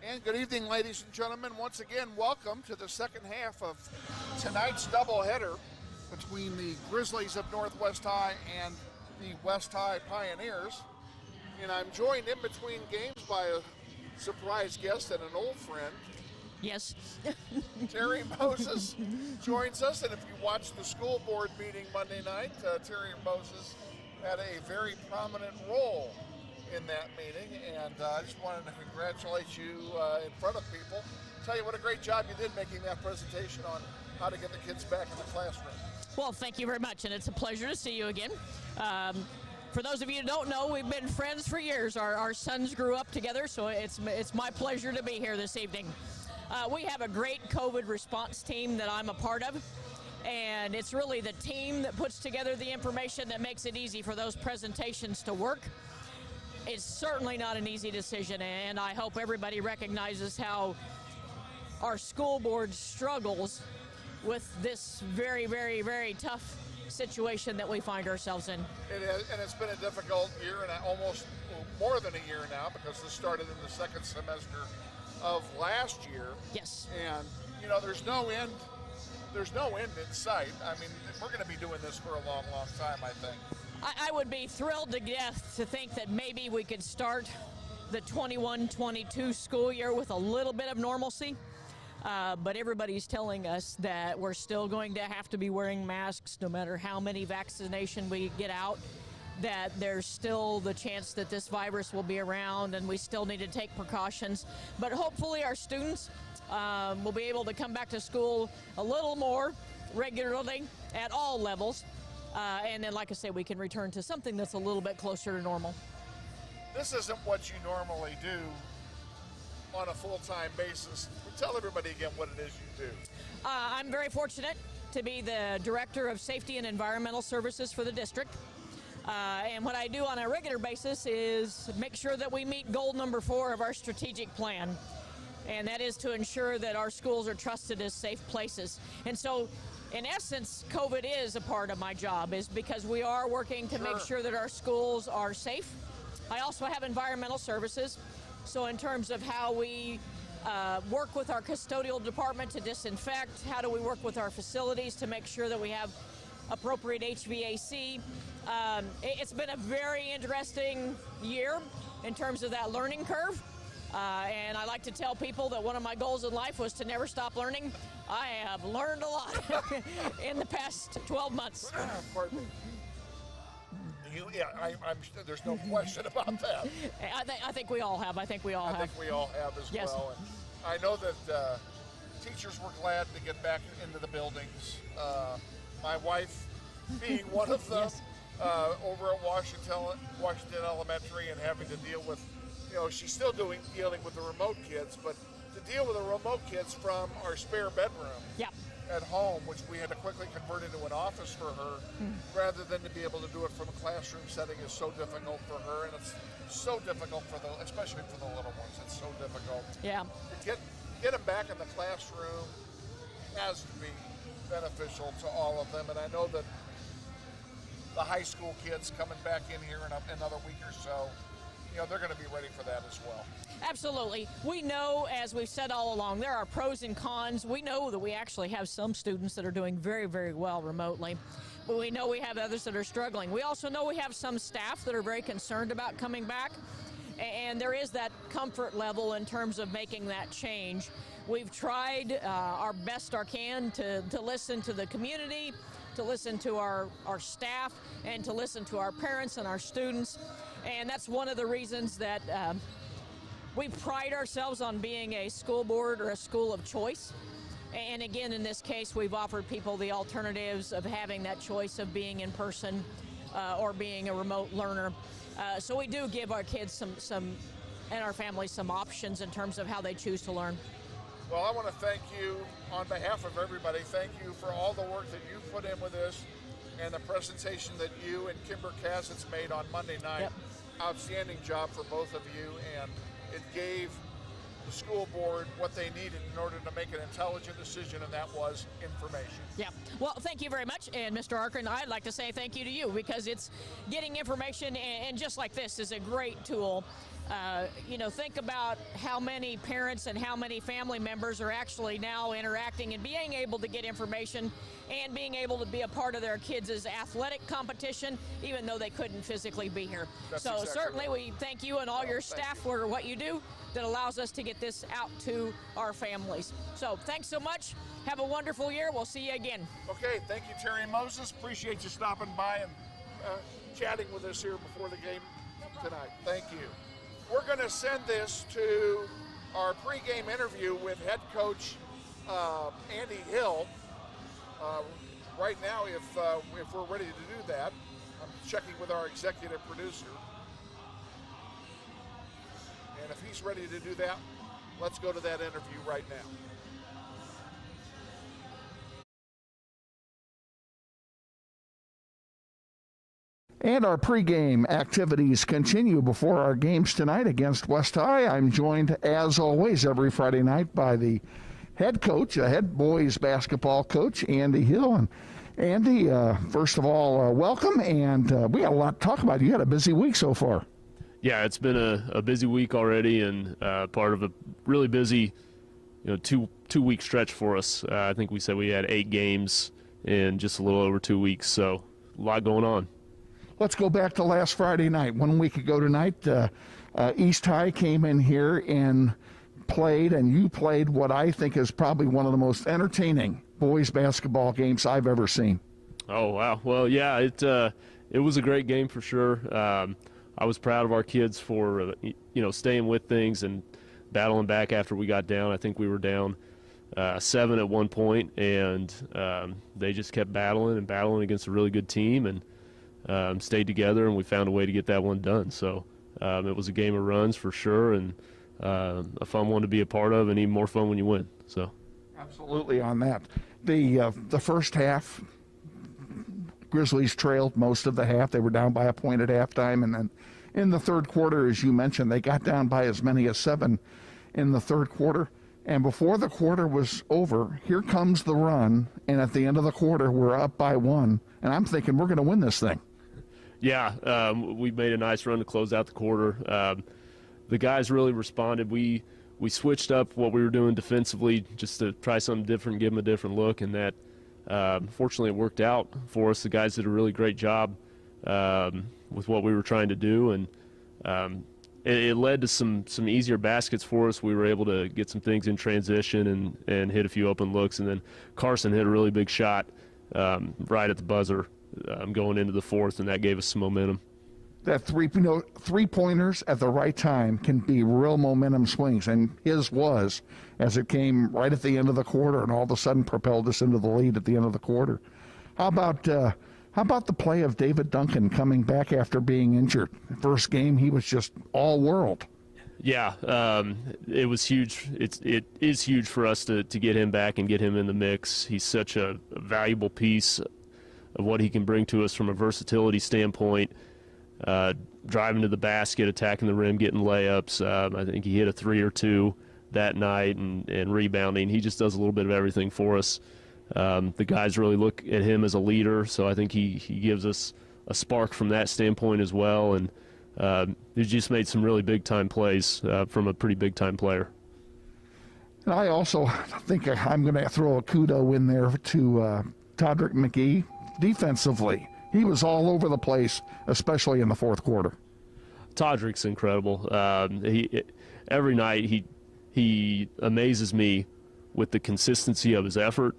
And good evening, ladies and gentlemen. Once again, welcome to the second half of tonight's doubleheader between the Grizzlies of Northwest High and the West High Pioneers. And I'm joined in between games by a surprise guest and an old friend. Yes. Terry Moses joins us, and if you watched the school board meeting Monday night, Terry Moses had a very prominent role in that meeting, and I just wanted to congratulate you in front of people. Tell you what a great job you did making that presentation on how to get the kids back in the classroom. Well, thank you very much, and it's a pleasure to see you again. For those of you who don't know, we've been friends for years. Our sons grew up together, so it's my pleasure to be here this evening. We have a great COVID response team that I'm a part of, and it's really the team that puts together the information that makes it easy for those presentations to work. It's certainly not an easy decision, and I hope everybody recognizes how our school board struggles with this very, very, very tough situation that we find ourselves in. It is, and it's been a difficult year, and almost more than a year now, because this started in the second semester of last year. Yes. And, you know, there's no end in sight. I mean, we're going to be doing this for a long, long time, I think. I would be thrilled to death to think that maybe we could start the 21-22 school year with a little bit of normalcy. But everybody's telling us that we're still going to have to be wearing masks no matter how many vaccination we get out, that there's still the chance that this virus will be around and we still need to take precautions. But hopefully our students will be able to come back to school a little more regularly at all levels. And then, like I say, we can return to something that's a little bit closer to normal. This isn't what you normally do on a full-time basis. Tell everybody again what it is you do. I'm very fortunate to be the Director of Safety and Environmental Services for the district. And what I do on a regular basis is make sure that we meet goal number 4 of our strategic plan. And that is to ensure that our schools are trusted as safe places. And so, in essence, COVID is a part of my job, is because we are working to make sure that our schools are safe. I also have environmental services. So in terms of how we work with our custodial department to disinfect, how do we work with our facilities to make sure that we have appropriate HVAC. It's been a very interesting year in terms of that learning curve. And I like to tell people that one of my goals in life was to never stop learning. I have learned a lot in the past 12 months. Pardon me. I'm there's no question about that. I think we all have. I think we all have as yes. well. And I know that teachers were glad to get back into the buildings. My wife being one of them, yes. Over at Washington Elementary, and having to deal with, you know, she's still dealing with the remote kids, but to deal with the remote kids from our spare bedroom. Yep. At home, which we had to quickly convert into an office for her, rather than to be able to do it from a classroom setting, is so difficult for her, and it's so difficult especially for the little ones. It's so difficult. Yeah. To get them back in the classroom has to be beneficial to all of them, and I know that the high school kids coming back in here in another week or so, you know, they're going to be ready for that as well. Absolutely. We know, as we've said all along, there are pros and cons. We know that we actually have some students that are doing very, very well remotely, but we know we have others that are struggling. We also know we have some staff that are very concerned about coming back, and there is that comfort level in terms of making that change. We've tried our best our can to listen to the community, to listen to our staff, and to listen to our parents and our students, and that's one of the reasons that we pride ourselves on being a school board or a school of choice. And again, in this case, we've offered people the alternatives of having that choice of being in person or being a remote learner. So we do give our kids some and our families some options in terms of how they choose to learn. Well, I want to thank you on behalf of everybody. Thank you for all the work that you've put in with this and the presentation that you and Kimber Cassett's made on Monday night. Yep. Outstanding job for both of you, and it gave the school board what they needed in order to make an intelligent decision, and that was information. Yeah. Well, thank you very much. And Mr. Arkin, I'd like to say thank you to you, because it's getting information, and just like this is a great tool Think about how many parents and how many family members are actually now interacting and being able to get information and being able to be a part of their kids' athletic competition, even though they couldn't physically be here. That's so exactly certainly right. we thank you and all your staff for what you do that allows us to get this out to our families. So thanks so much. Have a wonderful year. We'll see you again. Okay, thank you, Terry Moses. Appreciate you stopping by and chatting with us here before the game tonight. Thank you. We're going to send this to our pregame interview with head coach Andy Hill. Right now, if we're ready to do that, I'm checking with our executive producer. And if he's ready to do that, let's go to that interview right now. And our pregame activities continue before our games tonight against West High. I'm joined, as always, every Friday night by the head coach, head boys basketball coach, Andy Hill. And Andy, first of all, welcome, and we got a lot to talk about. You had a busy week so far. Yeah, it's been a busy week already, and part of a really busy, two-week stretch for us. I think we said we had 8 games in just a little over 2 weeks, so a lot going on. Let's go back to last Friday night. 1 week ago tonight, East High came in here and played, and you played what I think is probably one of the most entertaining boys basketball games I've ever seen. Oh, wow. Well, yeah, it was a great game for sure. I was proud of our kids for, staying with things and battling back after we got down. I think we were down 7 at one point, and they just kept battling against a really good team, and stayed together, and we found a way to get that one done. So it was a game of runs for sure, and a fun one to be a part of, and even more fun when you win. So absolutely on that. The first half, Grizzlies trailed most of the half. They were down by a point at halftime, and then in the third quarter, as you mentioned, they got down by as many as 7 in the third quarter. And before the quarter was over, here comes the run, and at the end of the quarter, we're up by 1, and I'm thinking we're going to win this thing. Yeah, we made a nice run to close out the quarter. The guys really responded. We switched up what we were doing defensively just to try something different, give them a different look, and that fortunately it worked out for us. The guys did a really great job with what we were trying to do, and it led to some easier baskets for us. We were able to get some things in transition and hit a few open looks, and then Carson hit a really big shot right at the buzzer going into the fourth, and that gave us some momentum. That three-pointers at the right time can be real momentum swings, and his was, as it came right at the end of the quarter and all of a sudden propelled us into the lead at the end of the quarter. How about the play of David Duncan coming back after being injured? First game, he was just all world. Yeah, it was huge. It is huge for us to get him back and get him in the mix. He's such a valuable piece of what he can bring to us from a versatility standpoint. Driving to the basket, attacking the rim, getting layups. I think he hit a 3 or 2 that night and rebounding. He just does a little bit of everything for us. The guys really look at him as a leader, so I think he gives us a spark from that standpoint as well. And he just made some really big-time plays from a pretty big-time player. And I also think I'm going to throw a kudo in there to Todrick McGee defensively. He was all over the place, especially in the fourth quarter. Todrick's incredible. Every night he amazes me with the consistency of his effort.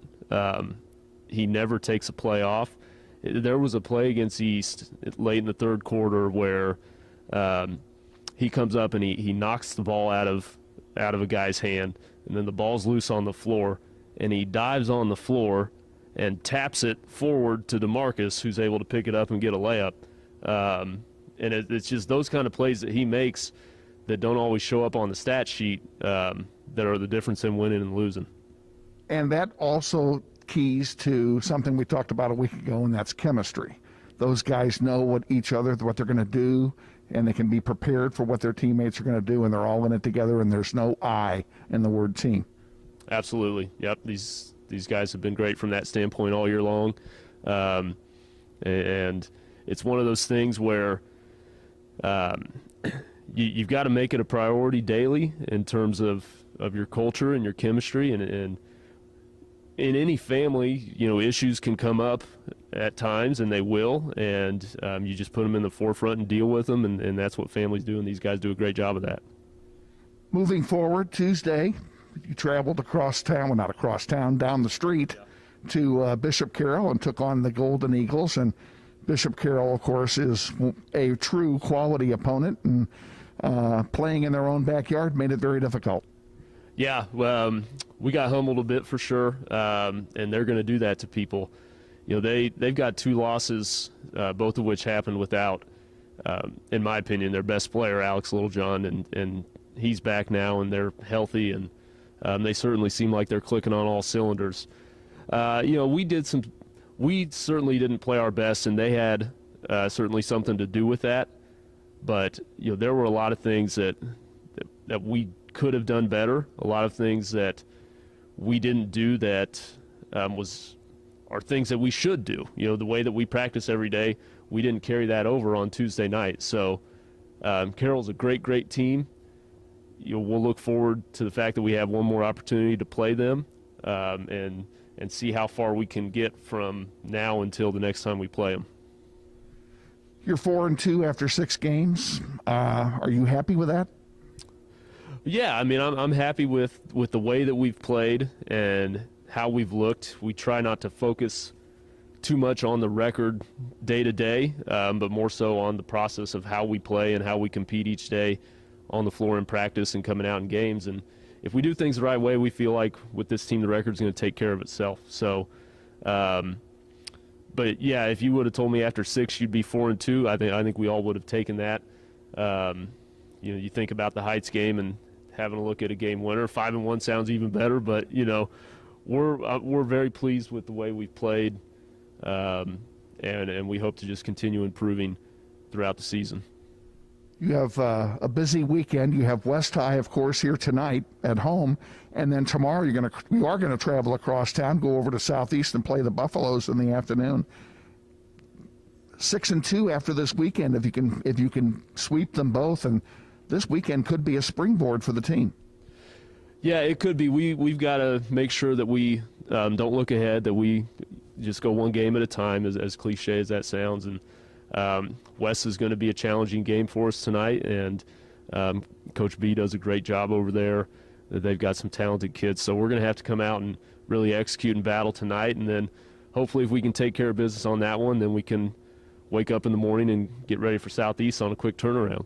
He never takes a play off. There was a play against East late in the third quarter where he comes up and he knocks the ball out of a guy's hand, and then the ball's loose on the floor, and he dives on the floor and taps it forward to DeMarcus, who's able to pick it up and get a layup. And it's just those kind of plays that he makes that don't always show up on the stat sheet that are the difference in winning and losing. And that also keys to something we talked about a week ago, and that's chemistry. Those guys know what they're going to do, and they can be prepared for what their teammates are going to do, and they're all in it together, and there's no I in the word team. Absolutely. Yep. These guys have been great from that standpoint all year long. And it's one of those things where, you've got to make it a priority daily in terms of your culture and your chemistry. And in any family, issues can come up at times, and they will. And you just put them in the forefront and deal with them, and that's what families do, and these guys do a great job of that. Moving forward, Tuesday, you traveled across town, well, not across town, down the street to Bishop Carroll and took on the Golden Eagles. And Bishop Carroll, of course, is a true quality opponent, and playing in their own backyard made it very difficult. Yeah, we got humbled a bit for sure, and they're going to do that to people. They've got 2 losses, both of which happened without, in my opinion, their best player, Alex Littlejohn, and he's back now, and they're healthy, and they certainly seem like they're clicking on all cylinders. We certainly didn't play our best, and they had certainly something to do with that. But there were a lot of things that we could have done better. A lot of things that we didn't do that are things that we should do. The way that we practice every day, we didn't carry that over on Tuesday night. So Carroll's a great team. We'll look forward to the fact that we have one more opportunity to play them, and see how far we can get from now until the next time we play them. You're 4-2 after 6 games. Are you happy with that? Yeah, I mean, I'm happy with the way that we've played and how we've looked. We try not to focus too much on the record day to day, but more so on the process of how we play and how we compete each day on the floor in practice and coming out in games. And if we do things the right way, we feel like with this team, the record's going to take care of itself. So, but yeah, if you would have told me after 6 you'd be 4-2, I think we all would have taken that. You think about the Heights game and having a look at a game winner. 5-1 sounds even better, but we're very pleased with the way we've played, and we hope to just continue improving throughout the season. You have a busy weekend. You have West High, of course, here tonight at home, and then tomorrow you are going to travel across town, go over to Southeast, and play the Buffaloes in the afternoon. 6-2 after this weekend, if you can sweep them both, and this weekend could be a springboard for the team. Yeah, it could be. We've got to make sure that we don't look ahead, that we just go one game at a time, as cliche as that sounds. And West is going to be a challenging game for us tonight, and Coach B does a great job over there. They've got some talented kids, so we're going to have to come out and really execute and battle tonight, and then hopefully if we can take care of business on that one, then we can wake up in the morning and get ready for Southeast on a quick turnaround.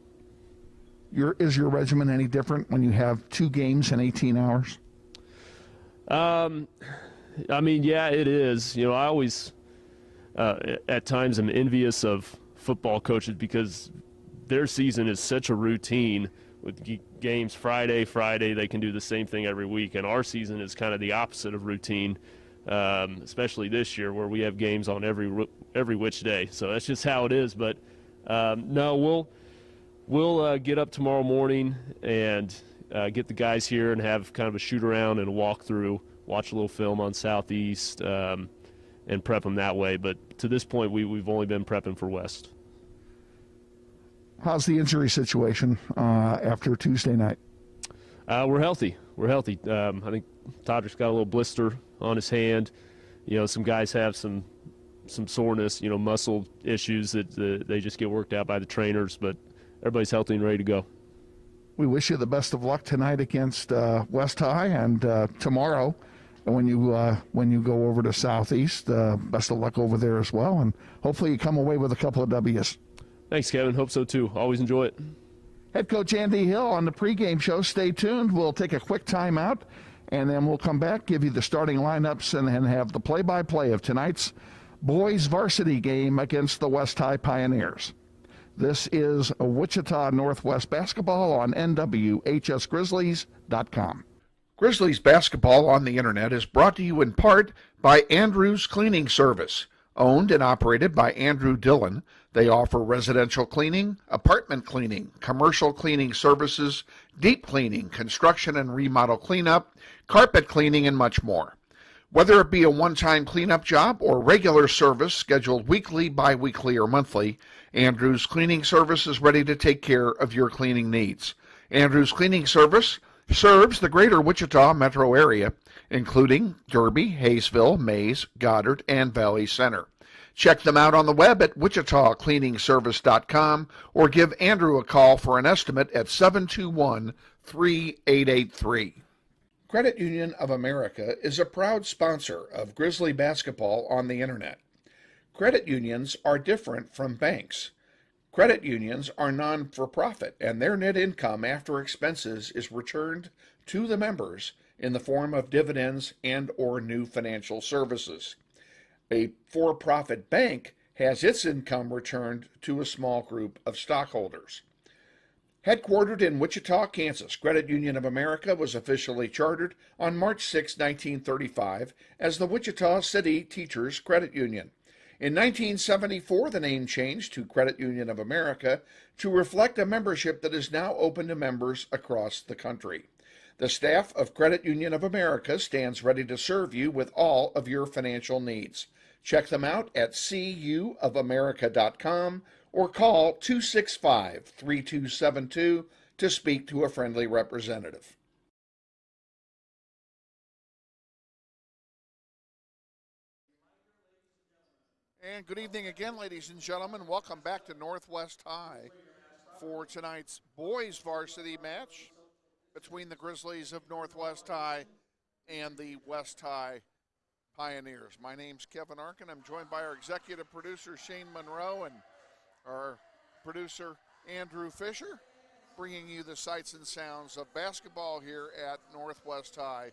Is your regimen any different when you have 2 games in 18 hours? I mean, yeah, it is. I always at times I'm envious of football coaches because their season is such a routine with games Friday. They can do the same thing every week, and our season is kind of the opposite of routine, especially this year where we have games on every which day. So that's just how it is. But no, we'll get up tomorrow morning and get the guys here and have kind of a shoot around and a walk through, watch a little film on Southeast, and prep them that way. But to this point, we've only been prepping for West. How's the injury situation after Tuesday night? We're healthy. I think Todrick's got a little blister on his hand. Some guys have some soreness, muscle issues that they just get worked out by the trainers. But everybody's healthy and ready to go. We wish you the best of luck tonight against West High, and tomorrow when you go over to Southeast. Best of luck over there as well, and hopefully you come away with a couple of W's. Thanks, Kevin. Hope so, too. Always enjoy it. Head coach Andy Hill on the pregame show. Stay tuned. We'll take a quick timeout, and then we'll come back, give you the starting lineups, and then have the play-by-play of tonight's boys varsity game against the West High Pioneers. This is Wichita Northwest basketball on NWHSGrizzlies.com. Grizzlies basketball on the internet is brought to you in part by Andrew's Cleaning Service. Owned and operated by Andrew Dillon, they offer residential cleaning, apartment cleaning, commercial cleaning services, deep cleaning, construction and remodel cleanup, carpet cleaning, and much more. Whether it be a one-time cleanup job or regular service scheduled weekly, bi-weekly, or monthly, Andrews Cleaning Service is ready to take care of your cleaning needs. Andrews Cleaning Service serves the greater Wichita metro area, including Derby, Hayesville, Mays, Goddard, and Valley Center. Check them out on the web at wichitacleaningservice.com or give Andrew a call for an estimate at 721-3883. Credit Union of America is a proud sponsor of Grizzly basketball on the internet. Credit unions are different from banks. Credit unions are non-for-profit, and their net income after expenses is returned to the members in the form of dividends and or new financial services. A for-profit bank has its income returned to a small group of stockholders. Headquartered in Wichita, Kansas, Credit Union of America was officially chartered on March 6, 1935 as the Wichita City Teachers Credit Union. In 1974, the name changed to Credit Union of America to reflect a membership that is now open to members across the country. The staff of Credit Union of America stands ready to serve you with all of your financial needs. Check them out at cuofamerica.com or call 265-3272 to speak to a friendly representative. And good evening again, ladies and gentlemen. Welcome back to Northwest High for tonight's boys varsity match between the Grizzlies of Northwest High and the West High Pioneers. My name's Kevin Arkin. I'm joined by our executive producer, Shane Monroe, and our producer, Andrew Fisher, bringing you the sights and sounds of basketball here at Northwest High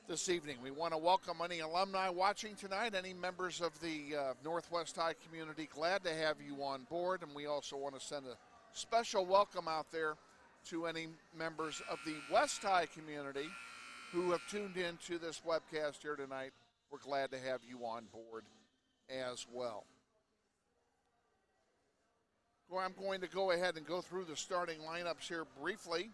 this evening. We want to welcome any alumni watching tonight, any members of the Northwest High community. Glad to have you on board, and we also want to send a special welcome out there to any members of the West High community who have tuned in to this webcast here tonight. We're glad to have you on board as well. Well, I'm going to go ahead and go through the starting lineups here briefly.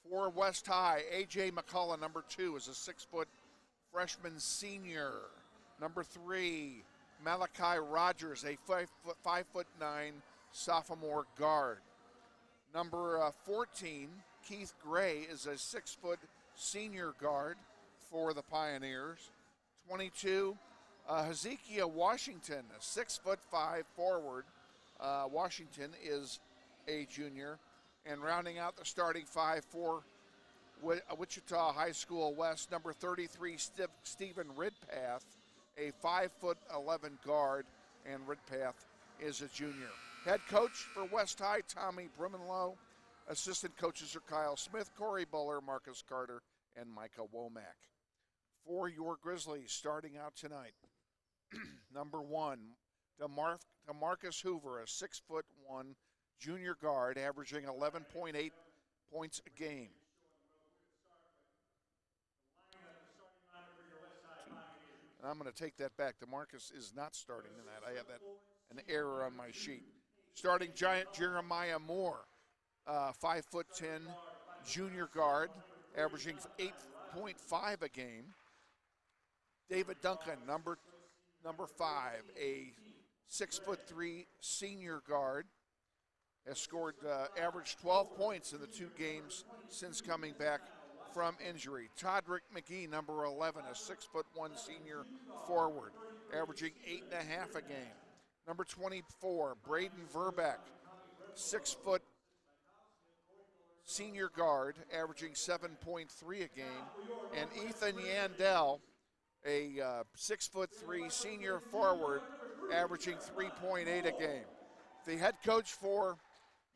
For West High, A.J. McCullough, number 2, is a 6-foot freshman senior. Number 3, Malachi Rogers, a 5'9" sophomore guard. Number 14, Keith Gray, is a 6-foot senior guard for the Pioneers. 22, Hezekiah Washington, a 6'5" forward. Washington is a junior. And rounding out the starting 5 for Wichita High School West, number 33, Stephen Ridpath, a 5'11" guard, and Ridpath is a junior. Head coach for West High, Tommy Brimenlow. Assistant coaches are Kyle Smith, Corey Buller, Marcus Carter, and Micah Womack. For your Grizzlies, starting out tonight, number 1, DeMarcus Hoover, a 6'1" junior guard, averaging 11.8 points a game. And I'm going to take that back. DeMarcus is not starting tonight. I have an error on my sheet. Starting giant Jeremiah Moore, 5'10" junior guard, averaging 8.5 a game. David Duncan, number 5, a 6'3" senior guard, has scored averaged 12 points in the 2 games since coming back from injury. Todrick McGee, number 11, a 6'1" senior forward, averaging 8.5 a game. Number 24, Braden Verbeck, 6-foot senior guard, averaging 7.3 a game. And Ethan Yandel, a 6'3" senior forward, averaging 3.8 a game. The head coach for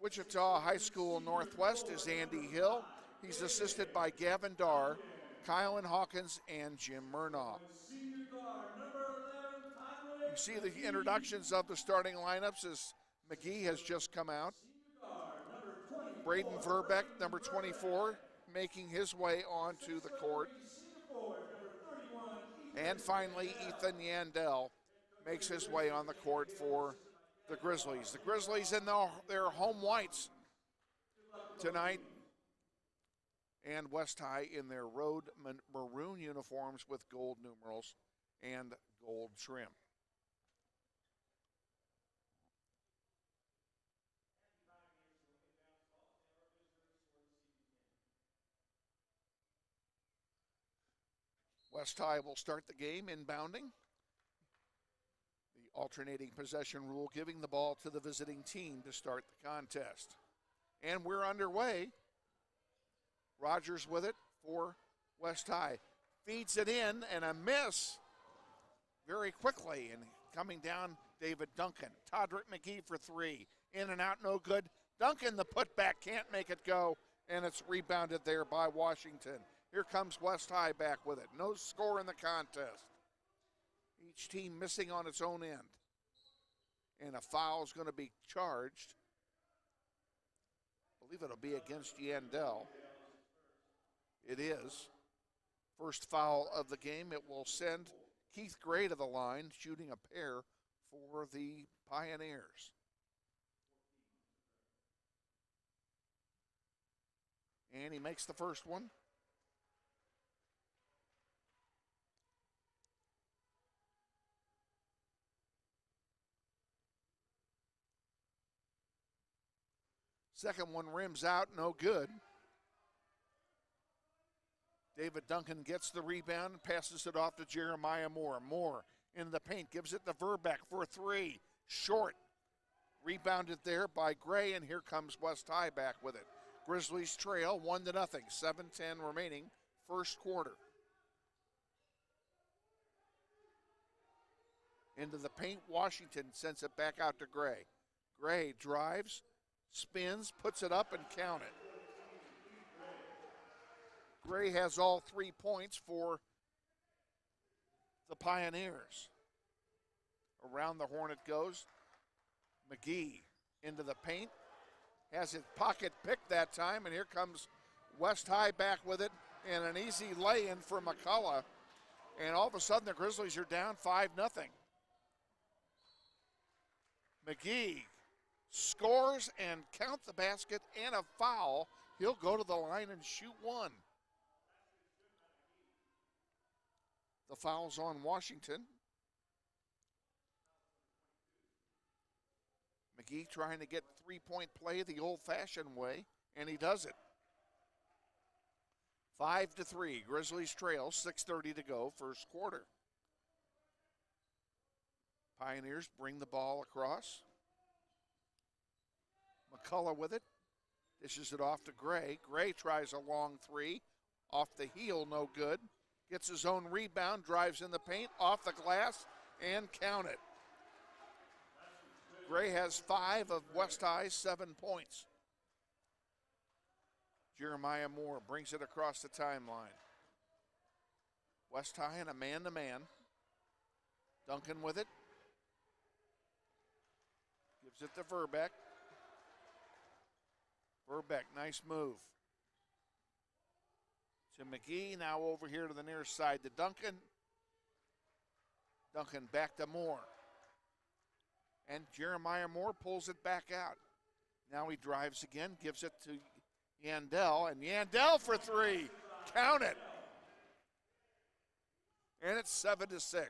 Wichita High School Northwest is Andy Hill. He's assisted by Gavin Darr, Kylan Hawkins, and Jim Murnaugh. You see the introductions of the starting lineups as McGee has just come out. Braden Verbeck, number 24, making his way onto the court. And finally, Ethan Yandel makes his way on the court for the Grizzlies. The Grizzlies in their home whites tonight. And West High in their road maroon uniforms with gold numerals and gold trim. West High will start the game inbounding. The alternating possession rule giving the ball to the visiting team to start the contest. And we're underway. Rogers with it for West High. Feeds it in and a miss very quickly. And coming down, David Duncan. Todrick McGee for three. In and out, no good. Duncan, the putback, can't make it go. And it's rebounded there by Washington. Here comes West High back with it. No score in the contest. Each team missing on its own end. And a foul is going to be charged. I believe it'll be against Yandel. It is. First foul of the game. It will send Keith Gray to the line, shooting a pair for the Pioneers. And he makes the first one. Second one rims out, no good. David Duncan gets the rebound and passes it off to Jeremiah Moore. Moore into the paint, gives it to Verbeck for three. Short. Rebounded there by Gray, and here comes West High back with it. Grizzlies trail 1-0, 7:10 remaining, first quarter. Into the paint, Washington sends it back out to Gray. Gray drives, spins, puts it up, and count it. Gray has all 3 points for the Pioneers. Around the horn it goes. McGee into the paint. Has his pocket picked that time, and here comes West High back with it, and an easy lay-in for McCullough. And all of a sudden the Grizzlies are down 5-0. McGee scores and count the basket and a foul. He'll go to the line and shoot one. The foul's on Washington. McGee trying to get three-point play the old-fashioned way, and he does it. 5-3, Grizzlies trail, 6:30 to go, first quarter. Pioneers bring the ball across. McCullough with it. Dishes it off to Gray. Gray tries a long three. Off the heel, no good. Gets his own rebound, drives in the paint, off the glass, and count it. Gray has 5 of West High's 7 points. Jeremiah Moore brings it across the timeline. West High in a man-to-man. Duncan with it. Gives it to Verbeck. Verbeck, nice move. To McGee, now over here to the near side to Duncan. Duncan back to Moore. And Jeremiah Moore pulls it back out. Now he drives again, gives it to Yandel, and Yandel for three. Count it. And it's 7-6.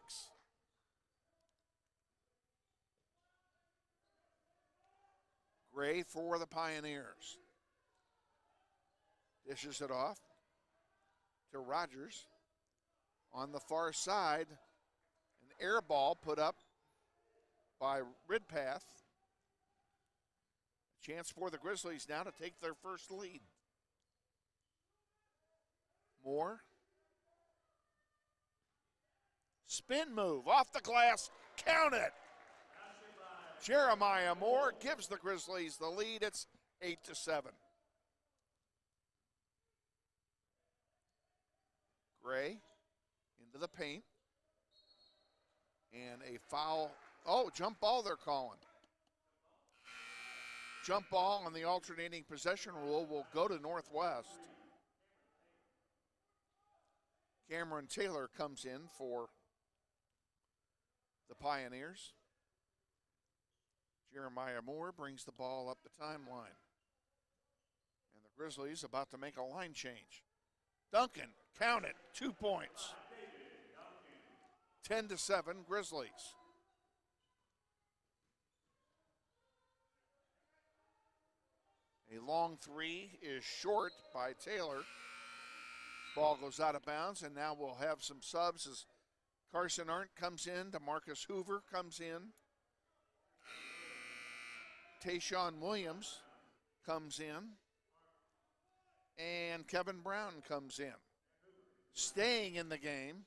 Gray for the Pioneers. Dishes it off to Rogers. On the far side, an air ball put up by Ridpath. Chance for the Grizzlies now to take their first lead. Moore. Spin move off the glass. Count it. Jeremiah Moore gives the Grizzlies the lead. It's 8-7. Gray into the paint. And a foul. Oh, jump ball they're calling. Jump ball on the alternating possession rule will go to Northwest. Cameron Taylor comes in for the Pioneers. Jeremiah Moore brings the ball up the timeline. And Grizzlies about to make a line change. Duncan, count it, 2 points. 10-7 Grizzlies. A long three is short by Taylor. Ball goes out of bounds, and now we'll have some subs as Carson Arndt comes in. DeMarcus Hoover comes in. Tayshawn Williams comes in. And Kevin Brown comes in. Staying in the game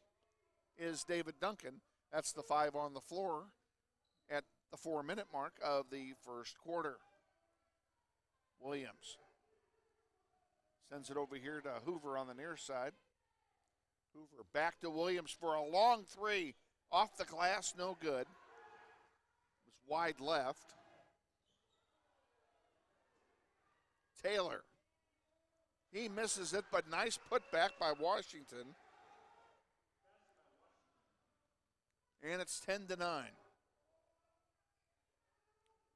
is David Duncan. That's the 5 on the floor at the 4-minute mark of the first quarter. Williams sends it over here to Hoover on the near side. Hoover back to Williams for a long three. Off the glass, no good. It was wide left. Taylor. He misses it, but nice putback by Washington. And it's 10-9.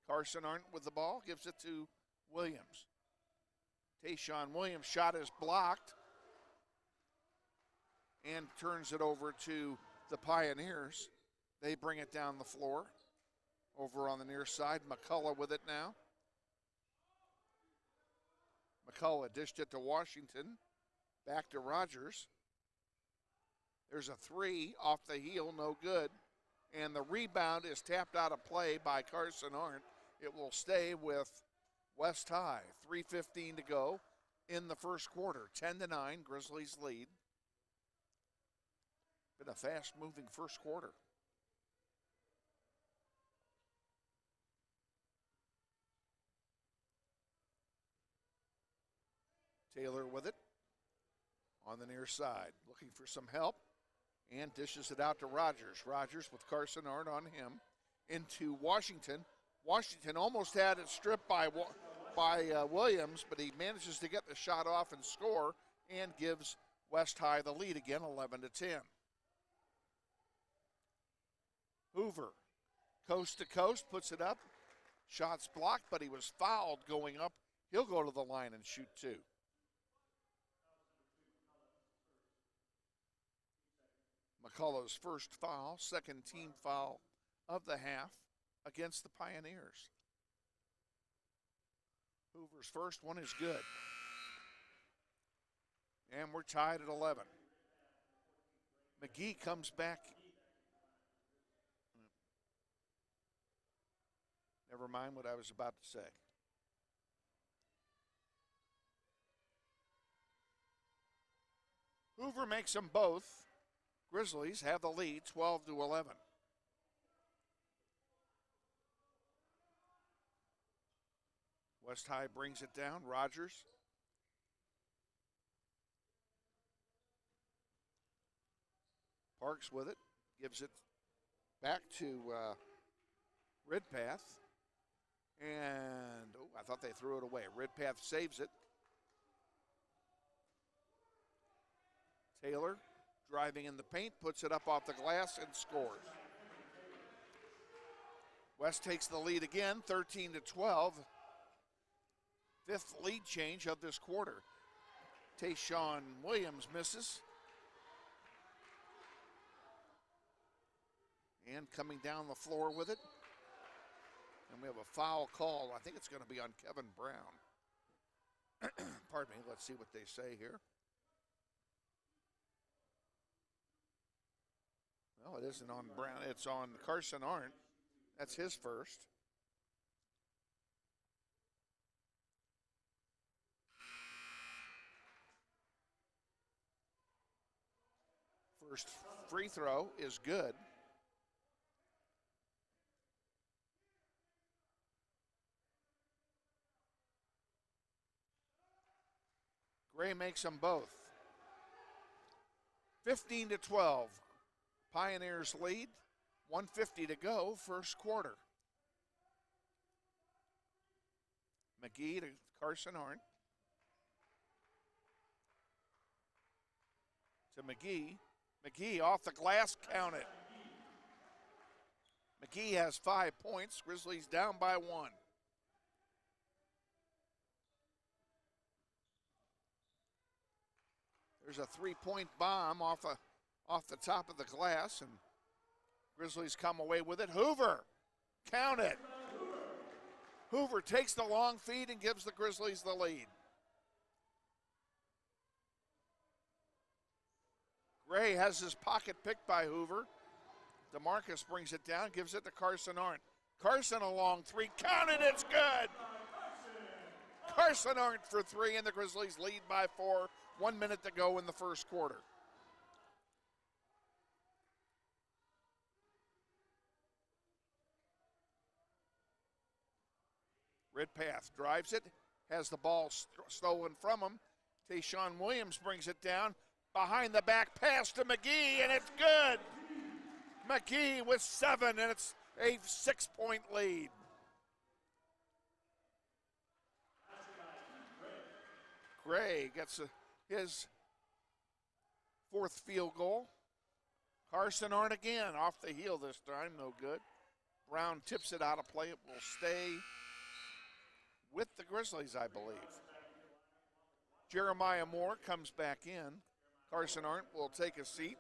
Carson Arndt with the ball, gives it to Williams. Tayshawn Williams' shot is blocked and turns it over to the Pioneers. They bring it down the floor. Over on the near side, McCullough with it now. McCullough dished it to Washington. Back to Rogers. There's a three off the heel, no good. And the rebound is tapped out of play by Carson Arndt. It will stay with West High. 3:15 to go in the first quarter. 10-9, Grizzlies lead. Been a fast-moving first quarter. Taylor with it on the near side, looking for some help, and dishes it out to Rogers. Rogers with Carson Arndt on him into Washington. Washington almost had it stripped by Williams, but he manages to get the shot off and score and gives West High the lead again, 11-10. Hoover, coast to coast, puts it up. Shots blocked, but he was fouled going up. He'll go to the line and shoot two. McCullough's first foul, second team foul of the half against the Pioneers. Hoover's first one is good. And we're tied at 11. McGee comes back. Never mind what I was about to say. Hoover makes them both. Grizzlies have the lead, 12-11. West High brings it down. Rogers. Parks with it. Gives it back to Ridpath. And, I thought they threw it away. Ridpath saves it. Taylor driving in the paint, puts it up off the glass and scores. West takes the lead again, 13-12. Fifth lead change of this quarter. Tayshawn Williams misses. And coming down the floor with it. And we have a foul call. I think it's going to be on Kevin Brown. Pardon me, let's see what they say here. Well, it isn't on Brown. It's on Carson Arndt. That's his first. First free throw is good. Gray makes them both. 15-12. Pioneers lead. 1:50 to go, first quarter. McGee to Carson Arndt. To McGee. McGee off the glass, count it. McGee has 5 points. Grizzlies down by 1. There's a three-point bomb off the top of the glass, and Grizzlies come away with it. Hoover, count it. Hoover takes the long feed and gives the Grizzlies the lead. Gray has his pocket picked by Hoover. DeMarcus brings it down, gives it to Carson Arndt. Carson a long three, count it, it's good. Carson Arndt for three, and the Grizzlies lead by 4. 1 minute to go in the first quarter. Redpath drives it, has the ball stolen from him. Tayshawn Williams brings it down. Behind the back pass to McGee, and it's good. McGee with 7, and it's a 6-point lead. Gray gets his 4th field goal. Carson Arndt again off the heel this time, no good. Brown tips it out of play. It will stay with the Grizzlies, I believe. Jeremiah Moore comes back in. Carson Arndt will take a seat.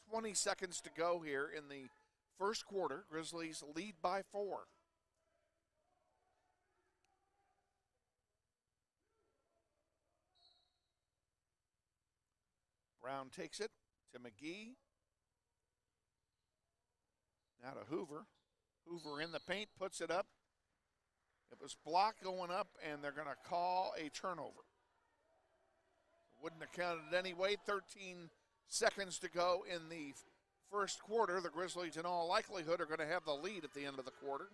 20 seconds to go here in the first quarter. Grizzlies lead by 4. Brown takes it to McGee. Now to Hoover. Hoover in the paint, puts it up. It was blocked going up, and they're going to call a turnover. Wouldn't have counted anyway. 13 seconds to go in the first quarter. The Grizzlies, in all likelihood, are going to have the lead at the end of the quarter.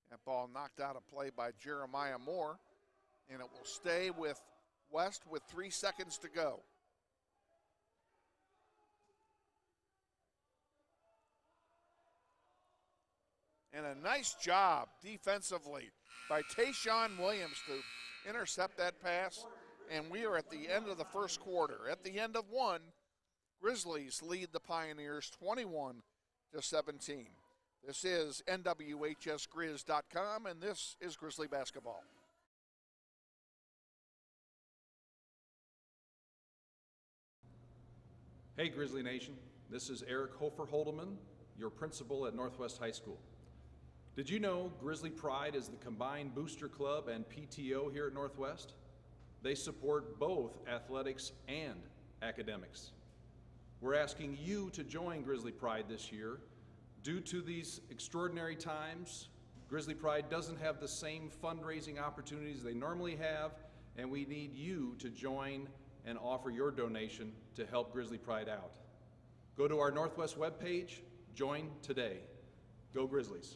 That ball knocked out of play by Jeremiah Moore, and it will stay with West with 3 seconds to go. And a nice job defensively by Tayshawn Williams to intercept that pass. And we are at the end of the first quarter. At the end of 1, Grizzlies lead the Pioneers 21-17. This is NWHSGrizz.com, and this is Grizzly basketball. Hey Grizzly Nation, this is Eric Hofer-Holdeman, your principal at Northwest High School. Did you know Grizzly Pride is the combined booster club and PTO here at Northwest? They support both athletics and academics. We're asking you to join Grizzly Pride this year. Due to these extraordinary times, Grizzly Pride doesn't have the same fundraising opportunities they normally have, and we need you to join and offer your donation to help Grizzly Pride out. Go to our Northwest webpage, join today. Go Grizzlies.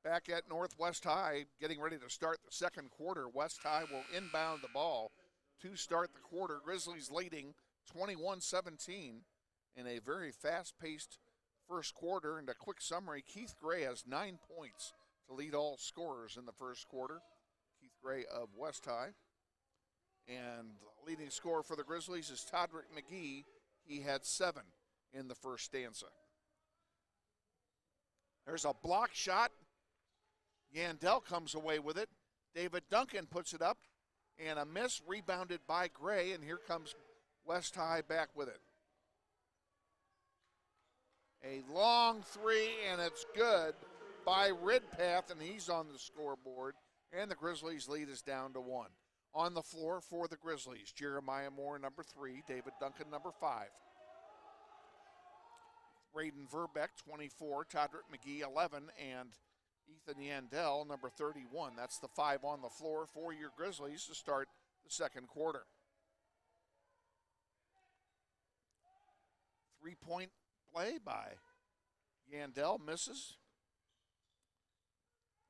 Back at Northwest High, getting ready to start the second quarter. West High will inbound the ball to start the quarter. Grizzlies leading 21-17 in a very fast-paced first quarter. And a quick summary, Keith Gray has 9 points to lead all scorers in the first quarter. Keith Gray of West High. And the leading scorer for the Grizzlies is Todrick McGee. He had 7 in the first stanza. There's a block shot. Yandel comes away with it. David Duncan puts it up, and a miss rebounded by Gray, and here comes West High back with it. A long three, and it's good by Redpath, and he's on the scoreboard, and the Grizzlies' lead is down to 1. On the floor for the Grizzlies, Jeremiah Moore, number 3, David Duncan, number 5. Braden Verbeck, 24, Todrick McGee, 11, and Ethan Yandel, number 31. That's the 5 on the floor for your Grizzlies to start the second quarter. 3-point play by Yandel, misses.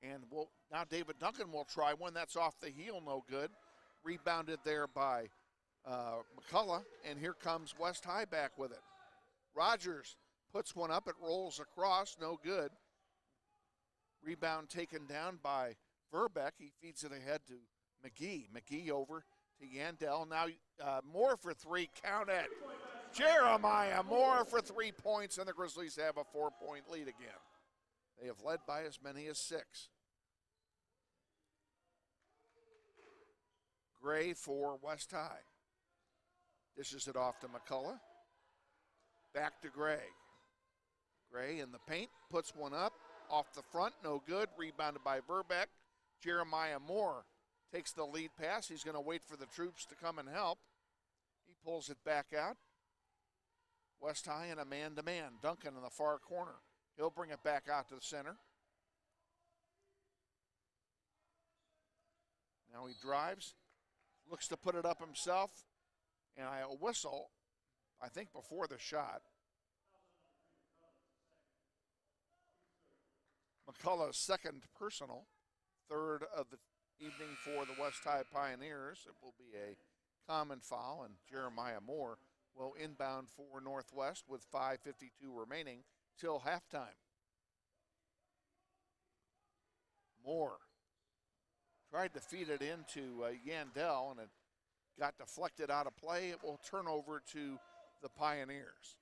And now David Duncan will try one. That's off the heel, no good. Rebounded there by McCullough, and here comes West High back with it. Rogers puts one up, it rolls across, no good. Rebound taken down by Verbeck. He feeds it ahead to McGee. McGee over to Yandel. Now Moore for 3, count it. Jeremiah Moore for 3 points, and the Grizzlies have a 4-point lead again. They have led by as many as 6. Gray for West High. Dishes it off to McCullough. Back to Gray. Gray in the paint, puts one up, off the front, no good. Rebounded by Verbeck. Jeremiah Moore takes the lead pass. He's going to wait for the troops to come and help. He pulls it back out. West High in a man-to-man. Duncan in the far corner. He'll bring it back out to the center. Now he drives, looks to put it up himself, and a whistle, I think, before the shot. McCullough's second personal, third of the evening for the West High Pioneers. It will be a common foul, and Jeremiah Moore will inbound for Northwest with 5:52 remaining till halftime. Moore tried to feed it into Yandel, and it got deflected out of play. It will turn over to the Pioneers.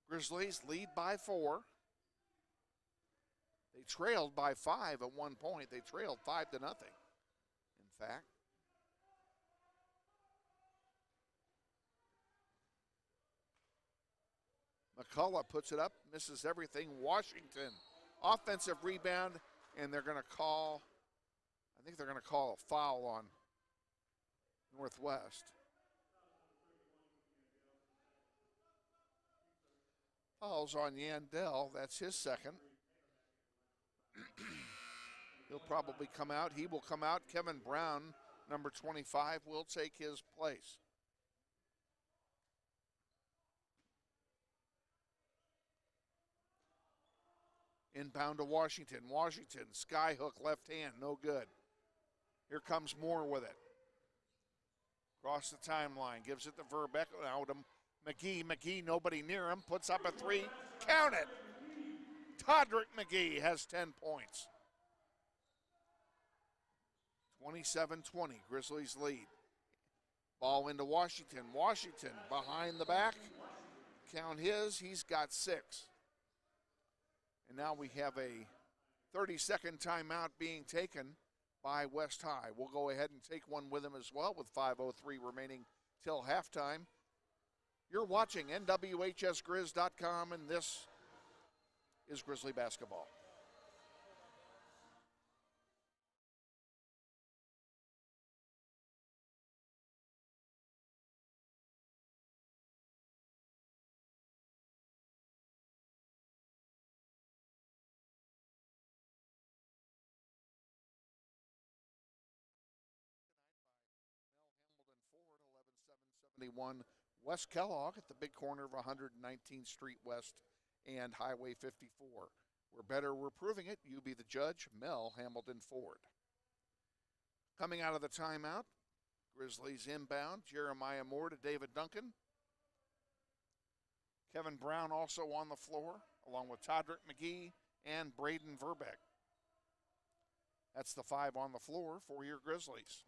Grizzlies lead by 4. They trailed by 5 at one point. They trailed 5-0, in fact. McCullough puts it up, misses everything. Washington, offensive rebound, and they're going to call, I think they're going to call a foul on Northwest. Foul's on Yandel. That's his second. He'll probably come out. He will come out. Kevin Brown, number 25, will take his place. Inbound to Washington. Washington, skyhook left hand, no good. Here comes Moore with it. Across the timeline, gives it to Verbeck. Now to McGee. McGee, nobody near him, puts up a 3. Count it. Todrick McGee has 10 points. 27-20, Grizzlies lead. Ball into Washington. Washington behind the back. Count his, he's got 6. And now we have a 30-second timeout being taken by West High. We'll go ahead and take one with them as well with 5:03 remaining till halftime. You're watching NWHSGrizz.com, and this is Grizzly basketball. Tonight by Mel Hamilton Ford, 11-771 West Kellogg at the big corner of 119th Street West and Highway 54. We're better, we're proving it. You be the judge, Mel Hamilton Ford. Coming out of the timeout, Grizzlies inbound. Jeremiah Moore to David Duncan. Kevin Brown also on the floor, along with Todrick McGee and Braden Verbeck. That's the 5 on the floor for your Grizzlies.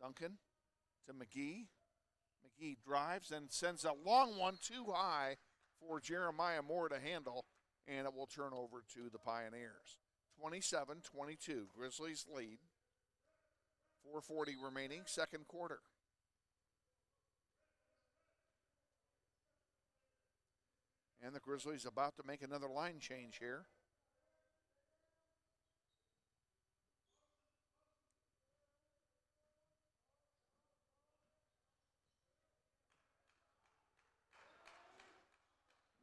Duncan to McGee. McGee drives and sends a long one too high for Jeremiah Moore to handle, and it will turn over to the Pioneers. 27-22, Grizzlies lead. 4:40 remaining, second quarter. And the Grizzlies about to make another line change here.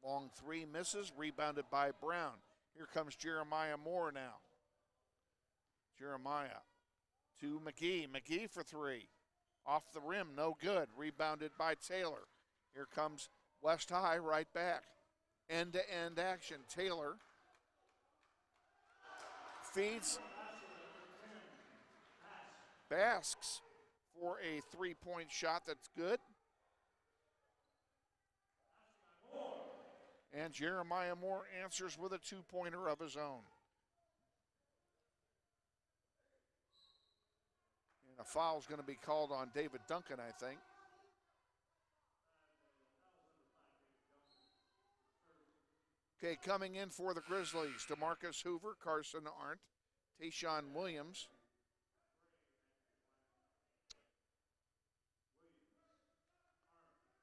Long 3 misses, rebounded by Brown. Here comes Jeremiah Moore now. Jeremiah to McGee. McGee for 3. Off the rim, no good. Rebounded by Taylor. Here comes West High right back. End-to-end action. Taylor feeds Basks for a 3-point shot that's good. And Jeremiah Moore answers with a 2-pointer of his own. And a foul's going to be called on David Duncan, I think. Okay, coming in for the Grizzlies, DeMarcus Hoover, Carson Arndt, Tayshawn Williams.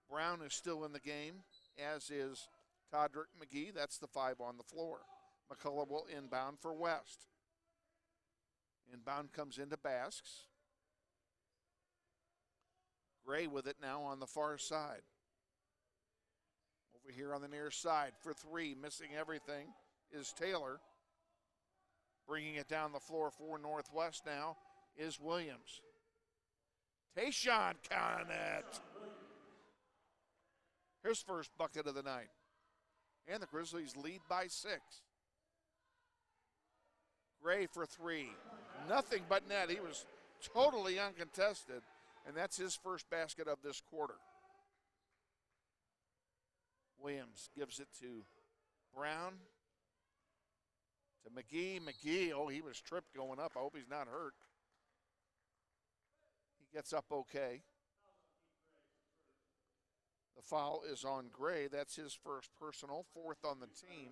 Brown is still in the game, as is Todrick McGee. That's the 5 on the floor. McCullough will inbound for West. Inbound comes into Basks. Gray with it now on the far side. Over here on the near side for 3, missing everything, is Taylor. Bringing it down the floor for Northwest now is Williams. Tayshawn counting it. His first bucket of the night. And the Grizzlies lead by 6. Gray for 3. Nothing but net. He was totally uncontested, and that's his first basket of this quarter. Williams gives it to Brown. To McGee. McGee, oh, he was tripped going up. I hope he's not hurt. He gets up okay. The foul is on Gray. That's his first personal, 4th on the team.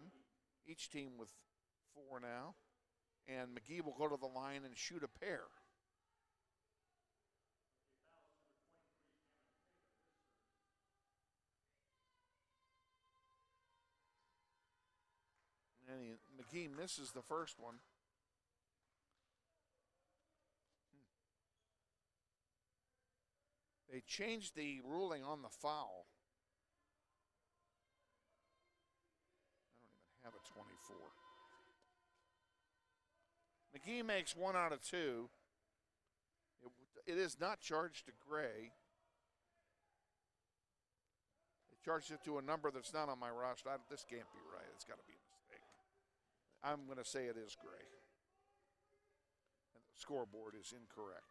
Each team with 4 now. And McGee will go to the line and shoot a pair. And McGee misses the first one. They changed the ruling on the foul. I don't even have a 24. McGee makes 1 out of 2. It is not charged to Gray. They charged it to a number that's not on my roster. This can't be right. It's got to be a mistake. I'm going to say it is Gray. And the scoreboard is incorrect.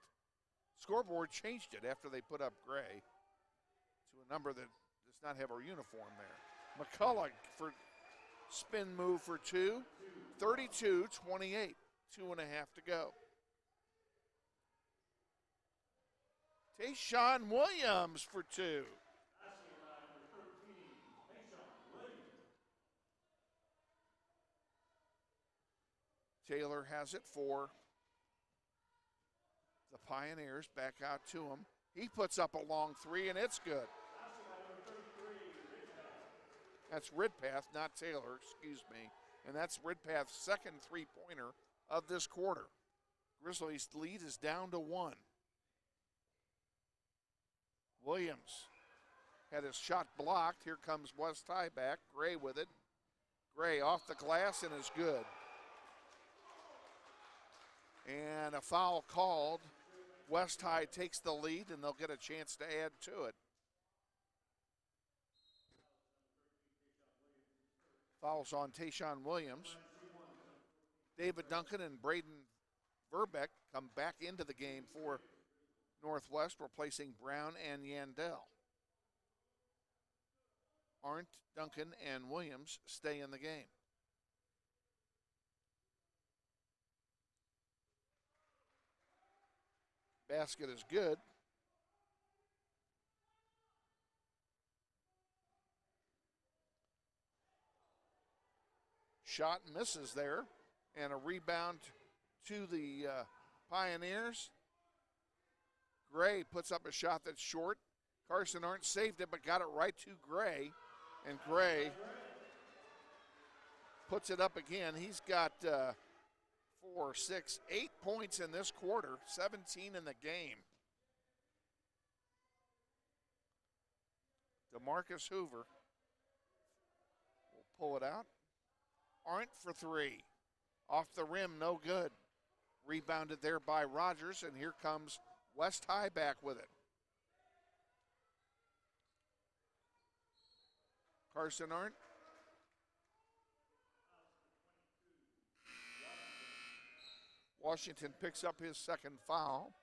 Scoreboard changed it after they put up Gray to a number that does not have our uniform there. McCullough for spin move for 2. 32-28. 2.5 to go. Tayshawn Williams for 2. Taylor has it for the Pioneers. Back out to him. He puts up a long 3, and it's good. That's Ridpath, not Taylor, excuse me. And that's Ridpath's second 3-pointer of this quarter. Grizzlies' lead is down to 1. Williams had his shot blocked. Here comes West High back. Gray with it. Gray off the glass and is good. And a foul called. West High takes the lead, and they'll get a chance to add to it. Fouls on Tayshawn Williams. David Duncan and Braden Verbeck come back into the game for Northwest, replacing Brown and Yandel. Arndt, Duncan, and Williams stay in the game. Basket is good. Shot misses there, and a rebound to the Pioneers. Gray puts up a shot that's short. Carson Arndt saved it, but got it right to Gray, and Gray puts it up again. He's got 4, 6, 8 points in this quarter, 17 in the game. DeMarcus Hoover will pull it out. Arndt for 3. Off the rim, no good. Rebounded there by Rogers, and here comes West High back with it. Carson Arndt. Washington picks up his second foul.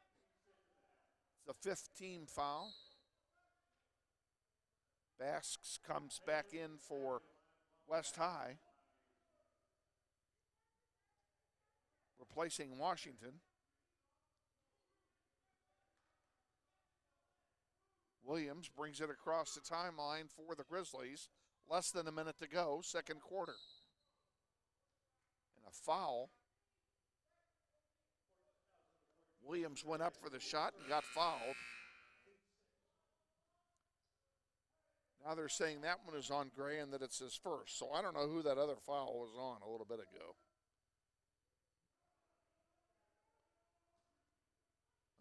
It's the 5th team foul. Basks comes back in for West High, replacing Washington. Williams brings it across the timeline for the Grizzlies. Less than a minute to go, second quarter. And a foul. Williams went up for the shot and got fouled. Now they're saying that one is on Gray and that it's his first. So I don't know who that other foul was on a little bit ago.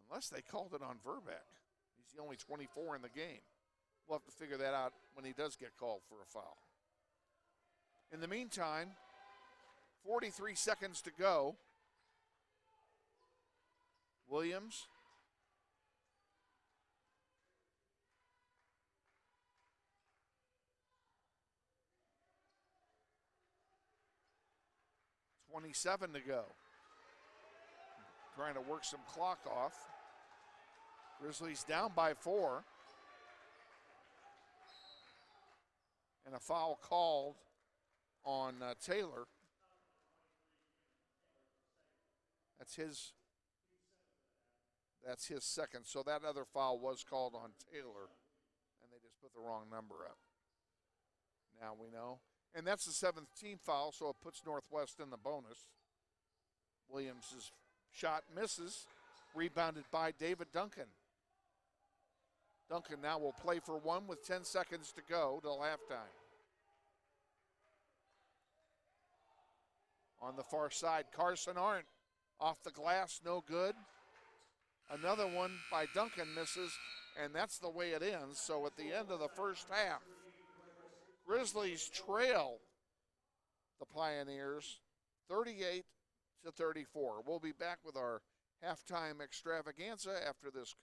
Unless they called it on Verbeck. He's the only 24 in the game. We'll have to figure that out when he does get called for a foul. In the meantime, 43 seconds to go. Williams. .27 to go. Trying to work some clock off. Grizzlies down by 4. And a foul called on Taylor. That's his second. So that other foul was called on Taylor, and they just put the wrong number up. Now we know. And that's the 7th team foul, so it puts Northwest in the bonus. Williams' shot misses, rebounded by David Duncan. Duncan now will play for one with 10 seconds to go till halftime. On the far side, Carson Arndt off the glass, no good. Another one by Duncan misses, and that's the way it ends. So at the end of the first half, Grizzlies trail the Pioneers 38-34. We'll be back with our halftime extravaganza after this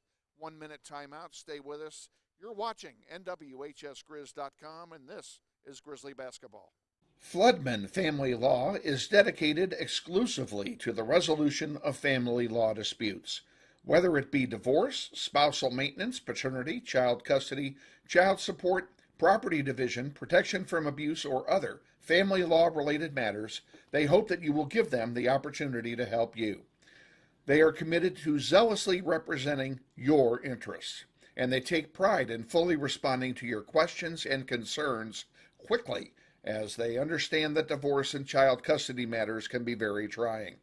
1-minute timeout. Stay with us. You're watching NWHSGrizz.com, and this is Grizzly Basketball. Floodman Family Law is dedicated exclusively to the resolution of family law disputes. Whether it be divorce, spousal maintenance, paternity, child custody, child support, property division, protection from abuse, or other family law-related matters, they hope that you will give them the opportunity to help you. They are committed to zealously representing your interests, and they take pride in fully responding to your questions and concerns quickly, as they understand that divorce and child custody matters can be very trying.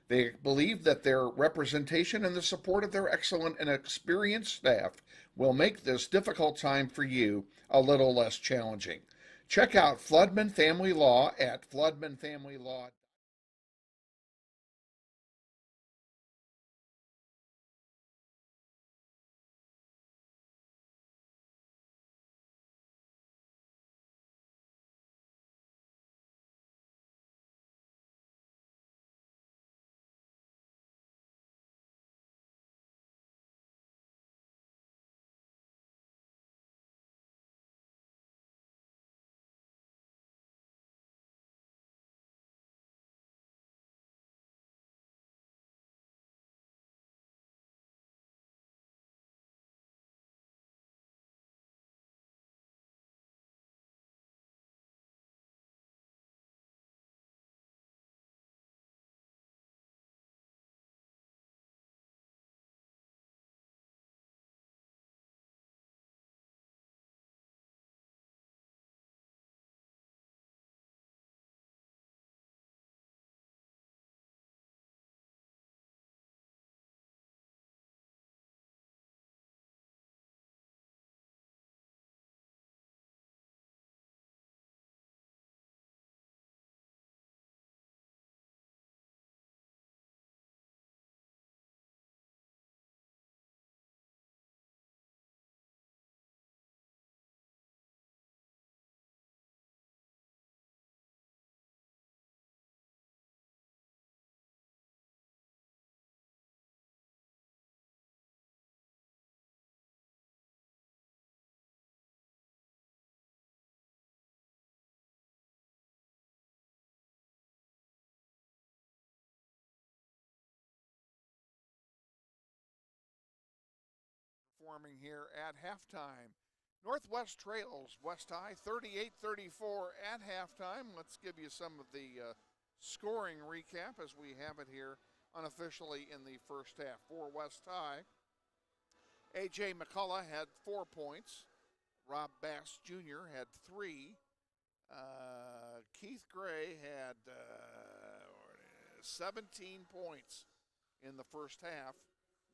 They believe that their representation and the support of their excellent and experienced staff will make this difficult time for you a little less challenging. Check out Floodman Family Law at floodmanfamilylaw.com. Performing here at halftime. Northwest trails West High 38-34 at halftime. Let's give you some of the scoring recap as we have it here unofficially in the first half. For West High, A.J. McCullough had 4 points. Rob Bass Jr. had 3. Keith Gray had 17 points in the first half,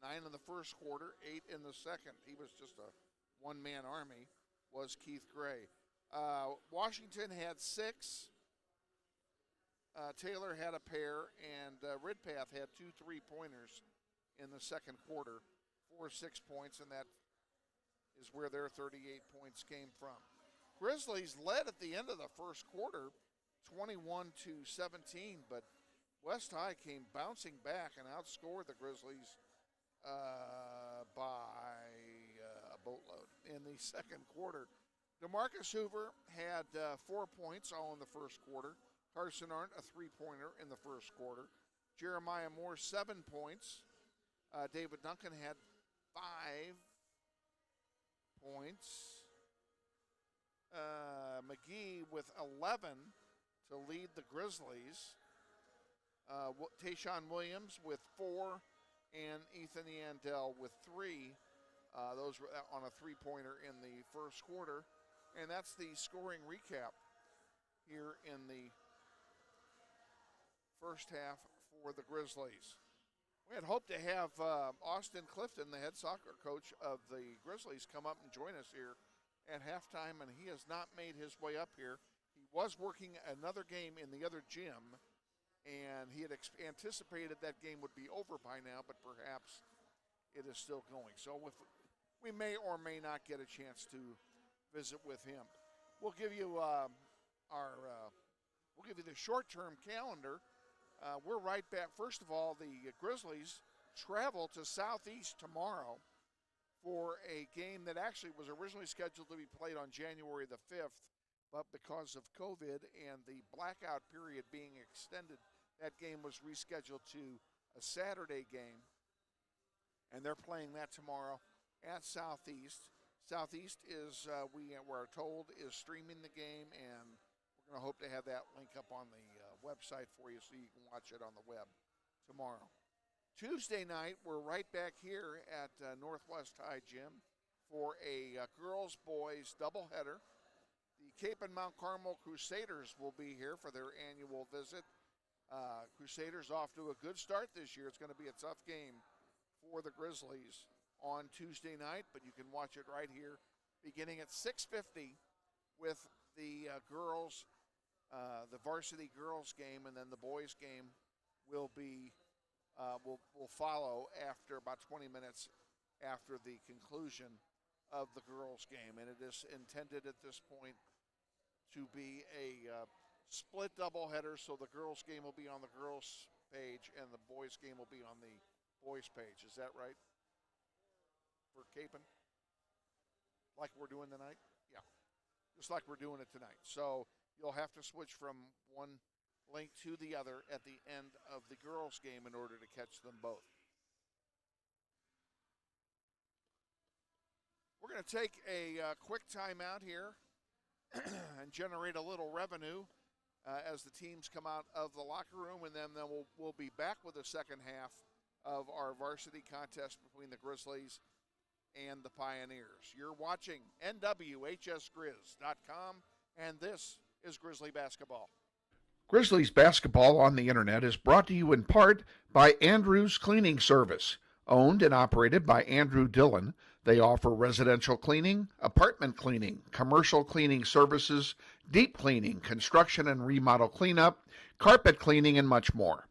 9 in the first quarter, 8 in the second. He was just a one-man army, was Keith Gray. Washington had 6. Taylor had a pair, and Ridpath had 2 3-pointers in the second quarter for 6 points, and that is where their 38 points came from. Grizzlies led at the end of the first quarter, 21-17, but West High came bouncing back and outscored the Grizzlies by a boatload in the second quarter. DeMarcus Hoover had 4 points all in the first quarter. Carson Arndt, a 3-pointer in the first quarter. Jeremiah Moore, 7 points. David Duncan had 5 points. McGee with 11 to lead the Grizzlies. Tayshaun Williams with 4, and Ethan Yandel with 3. Those were on a 3-pointer in the first quarter. And that's the scoring recap here in the first half for the Grizzlies. We had hoped to have Austin Clifton, the head soccer coach of the Grizzlies, come up and join us here at halftime, and he has not made his way up here. He was working another game in the other gym, and he had anticipated that game would be over by now, but perhaps it is still going. So we may or may not get a chance to visit with him. We'll give you we'll give you the short-term calendar. We're right back. First of all, the Grizzlies travel to Southeast tomorrow for a game that actually was originally scheduled to be played on January the 5th, but because of COVID and the blackout period being extended, that game was rescheduled to a Saturday game, and they're playing that tomorrow at Southeast. Southeast is, we are told, is streaming the game, and we're going to hope to have that link up on the website for you so you can watch it on the web tomorrow. Tuesday night, we're right back here at Northwest High Gym for a girls-boys doubleheader. The Cape and Mount Carmel Crusaders will be here for their annual visit. Crusaders off to a good start this year. It's going to be a tough game for the Grizzlies on Tuesday night, but you can watch it right here beginning at 6:50 with the girls, the varsity girls game, and then the boys game will be will follow after about 20 minutes after the conclusion of the girls game, and it is intended at this point to be a split doubleheader, so the girls game will be on the girls page and the boys game will be on the boys page. Is that right? For Capen? Like we're doing tonight? Yeah, just like we're doing it tonight. So you'll have to switch from one link to the other at the end of the girls game in order to catch them both. We're going to take a quick timeout here and generate a little revenue as the teams come out of the locker room, and then we'll be back with the second half of our varsity contest between the Grizzlies and the Pioneers. You're watching NWHSGrizz.com, and this is Grizzly Basketball. Grizzlies Basketball on the Internet is brought to you in part by Andrews Cleaning Service. Owned and operated by Andrew Dillon, they offer residential cleaning, apartment cleaning, commercial cleaning services, deep cleaning, construction and remodel cleanup, carpet cleaning, and much more.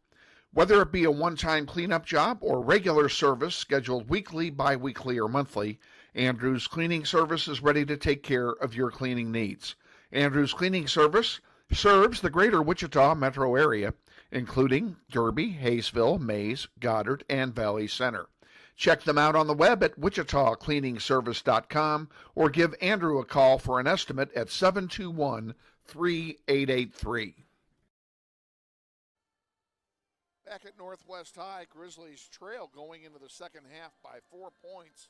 Whether it be a one-time cleanup job or regular service scheduled weekly, bi-weekly, or monthly, Andrews Cleaning Service is ready to take care of your cleaning needs. Andrews Cleaning Service serves the greater Wichita metro area, including Derby, Hayesville, Mays, Goddard, and Valley Center. Check them out on the web at wichitacleaningservice.com or give Andrew a call for an estimate at 721-3883. Back at Northwest High, Grizzlies trail going into the second half by 4 points,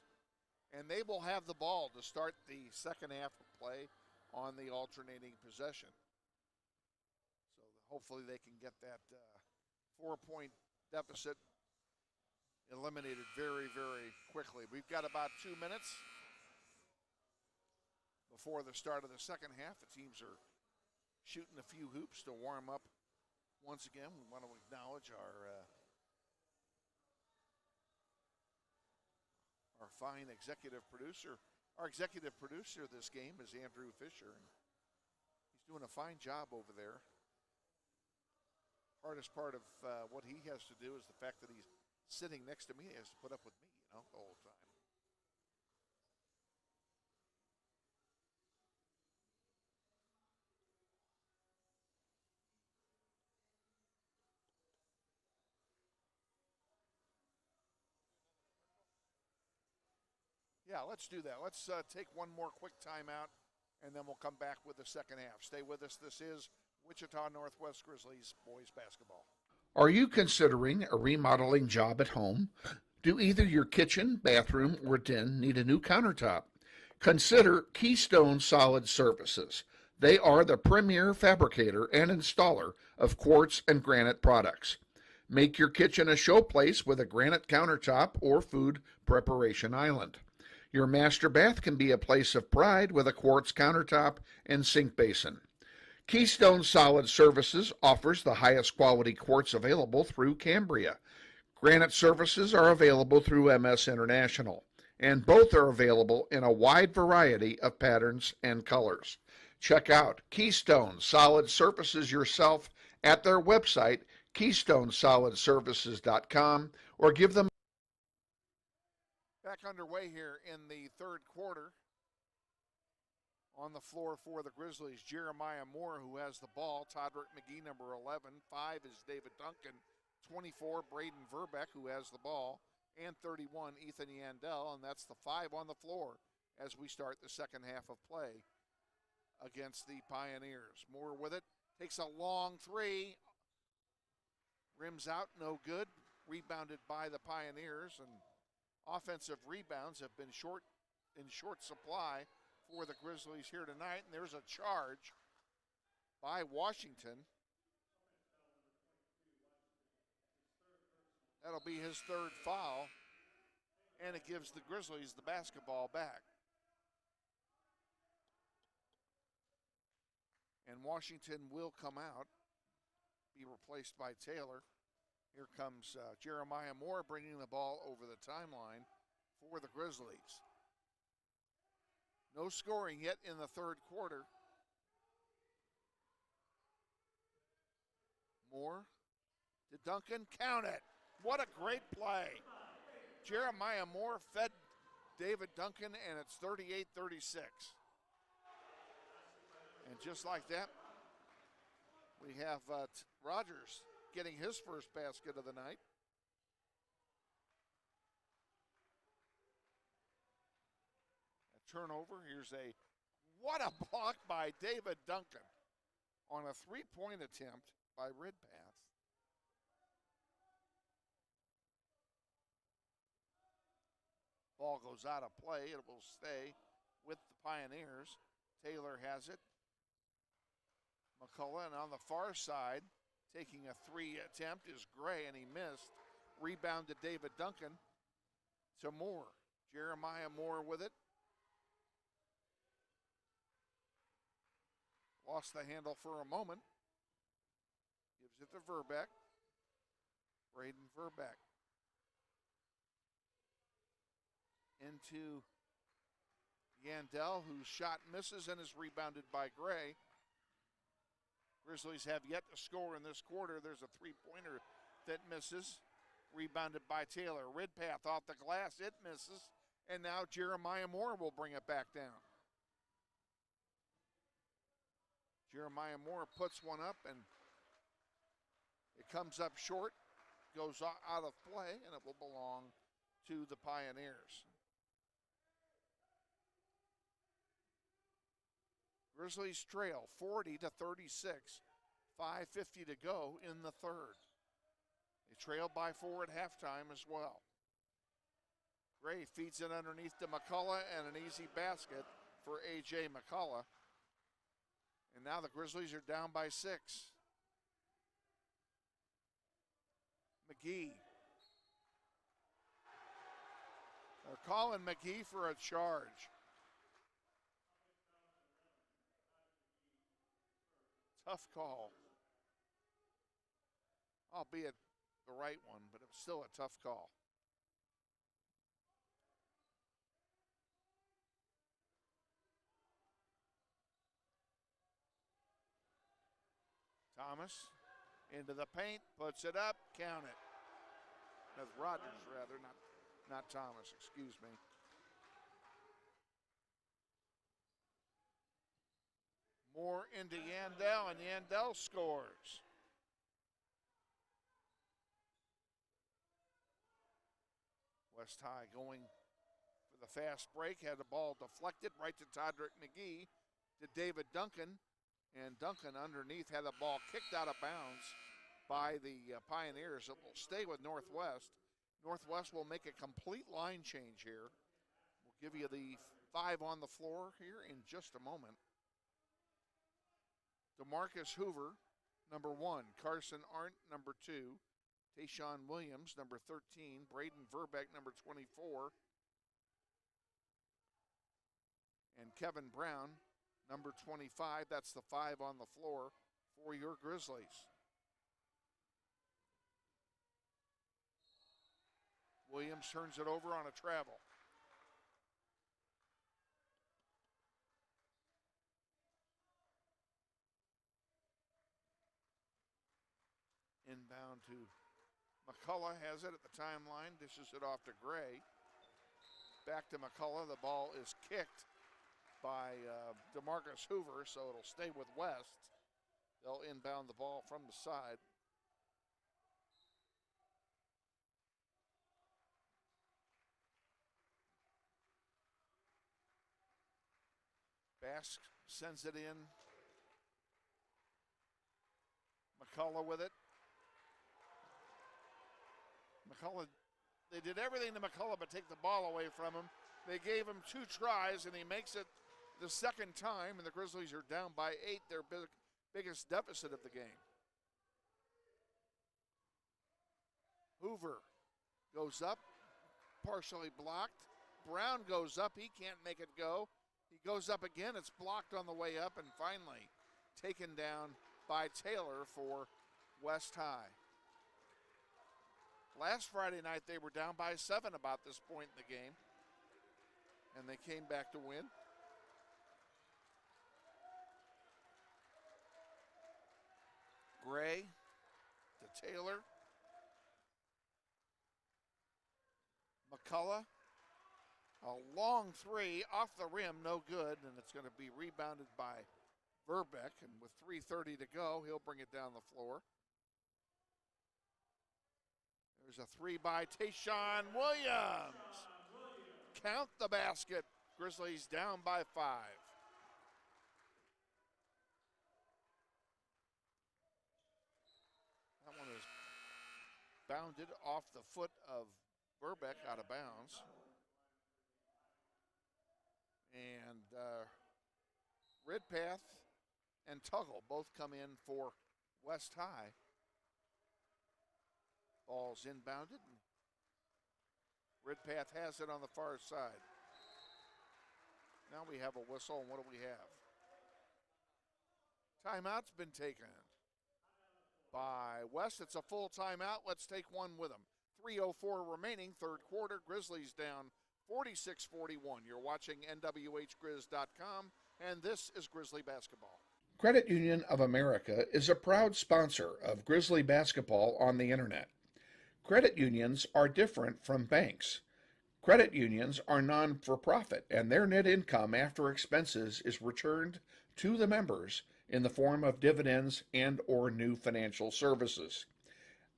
and they will have the ball to start the second half of play on the alternating possession. So hopefully they can get that 4-point deficit eliminated very, very quickly. We've got about 2 minutes before the start of the second half. The teams are shooting a few hoops to warm up. Once again, we want to acknowledge our fine executive producer. Our executive producer this game is Andrew Fisher, and he's doing a fine job over there. Hardest part of what he has to do is the fact that he's sitting next to me. He has to put up with me, the whole time. Yeah, let's do that. Let's take one more quick timeout, and then we'll come back with the second half. Stay with us. This is Wichita Northwest Grizzlies boys basketball. Are you considering a remodeling job at home? Do either your kitchen, bathroom, or den need a new countertop? Consider Keystone Solid Surfaces. They are the premier fabricator and installer of quartz and granite products. Make your kitchen a showplace with a granite countertop or food preparation island. Your master bath can be a place of pride with a quartz countertop and sink basin. Keystone Solid Surfaces offers the highest quality quartz available through Cambria. Granite surfaces are available through MS International, and both are available in a wide variety of patterns and colors. Check out Keystone Solid Surfaces yourself at their website, KeystoneSolidSurfaces.com, or give them. Back underway here in the third quarter. On the floor for the Grizzlies, Jeremiah Moore, who has the ball. Todrick McGee, number 11. 5 is David Duncan. 24, Braden Verbeck, who has the ball. And 31, Ethan Yandel. And that's the 5 on the floor as we start the second half of play against the Pioneers. Moore with it. Takes a long three. Rims out, no good. Rebounded by the Pioneers. And offensive rebounds have been in short supply for the Grizzlies here tonight, and there's a charge by Washington. That'll be his third foul, and it gives the Grizzlies the basketball back. And Washington will come out, be replaced by Taylor. Here comes Jeremiah Moore bringing the ball over the timeline for the Grizzlies. No scoring yet in the third quarter. Moore to Duncan, count it. What a great play. Jeremiah Moore fed David Duncan, and it's 38-36. And just like that, we have Rogers getting his first basket of the night. Turnover. What a block by David Duncan on a three-point attempt by Ridpath. Ball goes out of play. It will stay with the Pioneers. Taylor has it. McCullough, and on the far side, taking a three attempt is Gray, and he missed. Rebound to David Duncan to Moore. Jeremiah Moore with it. Lost the handle for a moment. Gives it to Verbeck. Braden Verbeck. Into Yandel, whose shot misses and is rebounded by Gray. Grizzlies have yet to score in this quarter. There's a three-pointer that misses. Rebounded by Taylor. Ridpath off the glass. It misses. And now Jeremiah Moore will bring it back down. Jeremiah Moore puts one up, and it comes up short, goes out of play, and it will belong to the Pioneers. Grizzlies trail 40-36, 5:50 to go in the third. They trail by 4 at halftime as well. Gray feeds it underneath to McCullough, and an easy basket for A.J. McCullough. And now the Grizzlies are down by 6. McGee. They're calling McGee for a charge. Tough call. Albeit the right one, but it was still a tough call. Thomas into the paint, puts it up, count it. That's Rogers, rather, not Thomas, excuse me. Moore into Yandel, and Yandel scores. West High going for the fast break, had the ball deflected right to Todrick McGee, to David Duncan, and Duncan underneath had the ball kicked out of bounds by the Pioneers. It will stay with Northwest. Northwest will make a complete line change here. We'll give you the 5 on the floor here in just a moment. DeMarcus Hoover, number 1. Carson Arndt, number 2. Tayshawn Williams, number 13. Braden Verbeck, number 24. And Kevin Brown, number 25. That's the 5 on the floor for your Grizzlies. Williams turns it over on a travel. Inbound to McCullough, has it at the timeline, dishes it off to Gray. Back to McCullough, the ball is kicked by DeMarcus Hoover, so it'll stay with West. They'll inbound the ball from the side. Bask sends it in. McCullough with it. McCullough, they did everything to McCullough but take the ball away from him. They gave him 2 tries, and he makes it the second time, and the Grizzlies are down by 8, their biggest deficit of the game. Hoover goes up, partially blocked. Brown goes up, he can't make it go. He goes up again, it's blocked on the way up, and finally taken down by Taylor for West High. Last Friday night they were down by 7 about this point in the game, and they came back to win. Gray to Taylor. McCullough, a long 3 off the rim, no good, and it's going to be rebounded by Verbeck, and with 3:30 to go, he'll bring it down the floor. There's a 3 by Tayshawn Williams. Count the basket. Grizzlies down by 5. That one is bounded off the foot of Verbeck out of bounds. And Ridpath and Tuggle both come in for West High. Ball's inbounded. Ridpath has it on the far side. Now we have a whistle, and what do we have? Timeout's been taken by West. It's a full timeout. Let's take one with them. 3:04 remaining, third quarter. Grizzlies down 46-41. You're watching NWHGrizz.com, and this is Grizzly Basketball. Credit Union of America is a proud sponsor of Grizzly Basketball on the internet. Credit unions are different from banks. Credit unions are non-for-profit, and their net income after expenses is returned to the members in the form of dividends and or new financial services.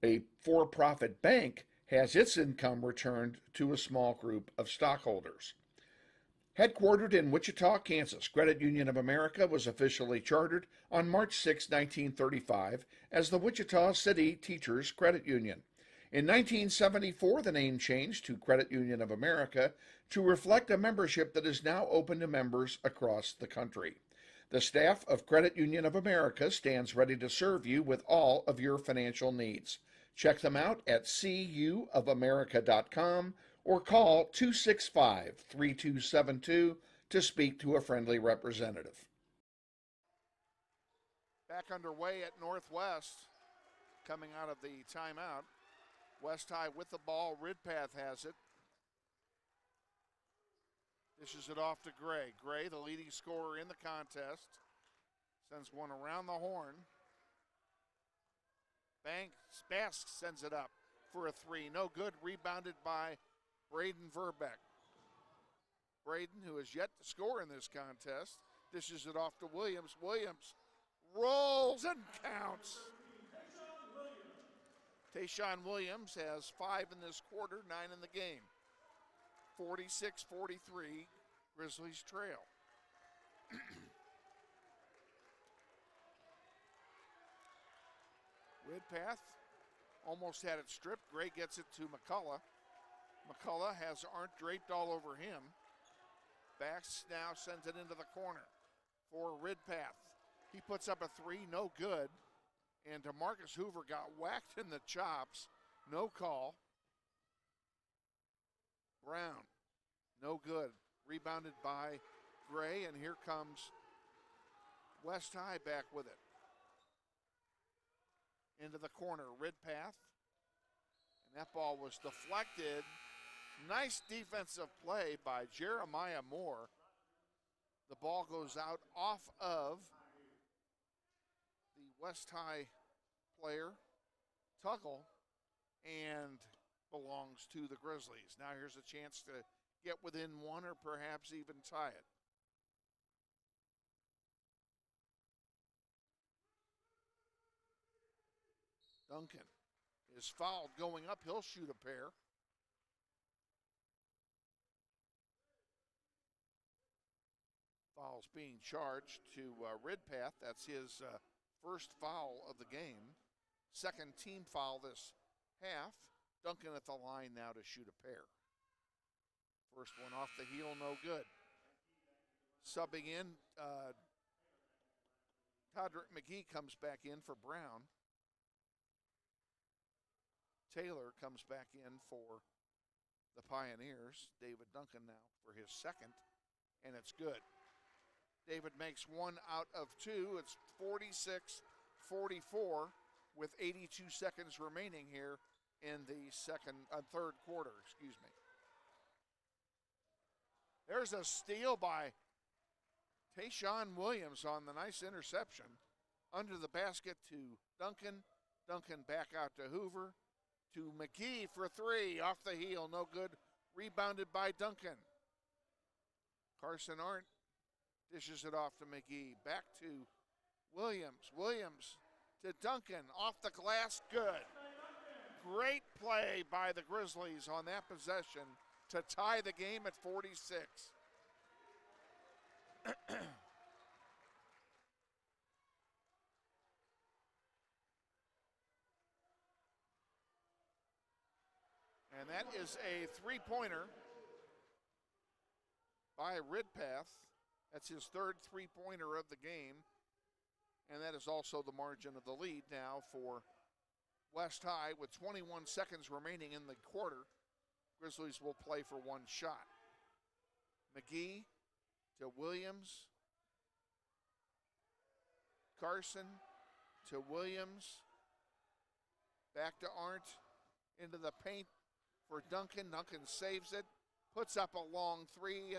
A for-profit bank has its income returned to a small group of stockholders. Headquartered in Wichita, Kansas, Credit Union of America was officially chartered on March 6, 1935 as the Wichita City Teachers Credit Union. In 1974, the name changed to Credit Union of America to reflect a membership that is now open to members across the country. The staff of Credit Union of America stands ready to serve you with all of your financial needs. Check them out at cuofamerica.com or call 265-3272 to speak to a friendly representative. Back underway at Northwest, coming out of the timeout. West High with the ball. Ridpath has it. Dishes it off to Gray. Gray, the leading scorer in the contest, sends one around the horn. Bask sends it up for a three. No good. Rebounded by Braden Verbeck. Braden, who has yet to score in this contest, dishes it off to Williams. Williams rolls and counts. Tayshawn Williams has 5 in this quarter, 9 in the game. 46-43, Grizzlies trail. Ridpath almost had it stripped. Gray gets it to McCullough. McCullough has Arndt draped all over him. Bax now sends it into the corner for Ridpath. He puts up a three, no good. And DeMarcus Hoover got whacked in the chops, no call. Brown, no good. Rebounded by Gray, and here comes West High back with it. Into the corner, Ridpath. And that ball was deflected. Nice defensive play by Jeremiah Moore. The ball goes out off of the West High player, Tuggle, and belongs to the Grizzlies. Now here's a chance to get within one or perhaps even tie it. Duncan is fouled going up. He'll shoot a pair. Foul's being charged to Ridpath. That's his first foul of the game. Second team foul this half. Duncan at the line now to shoot a pair. First one off the heel, no good. Subbing in, Todrick McGee comes back in for Brown. Taylor comes back in for the Pioneers. David Duncan now for his second, and it's good. David makes 1 out of 2. It's 46-44 with 82 seconds remaining here in the third quarter, excuse me. There's a steal by Tayshawn Williams on the nice interception. Under the basket to Duncan. Duncan back out to Hoover. To McGee for 3. Off the heel, no good. Rebounded by Duncan. Carson Arndt dishes it off to McGee. Back to Williams. Williams to Duncan. Off the glass, good. Great play by the Grizzlies on that possession to tie the game at 46. And that is a three-pointer by Ridpath. That's his third three-pointer of the game. And that is also the margin of the lead now for West High with 21 seconds remaining in the quarter. Grizzlies will play for one shot. McGee to Williams. Carson to Williams. Back to Arndt into the paint for Duncan. Duncan saves it. Puts up a long three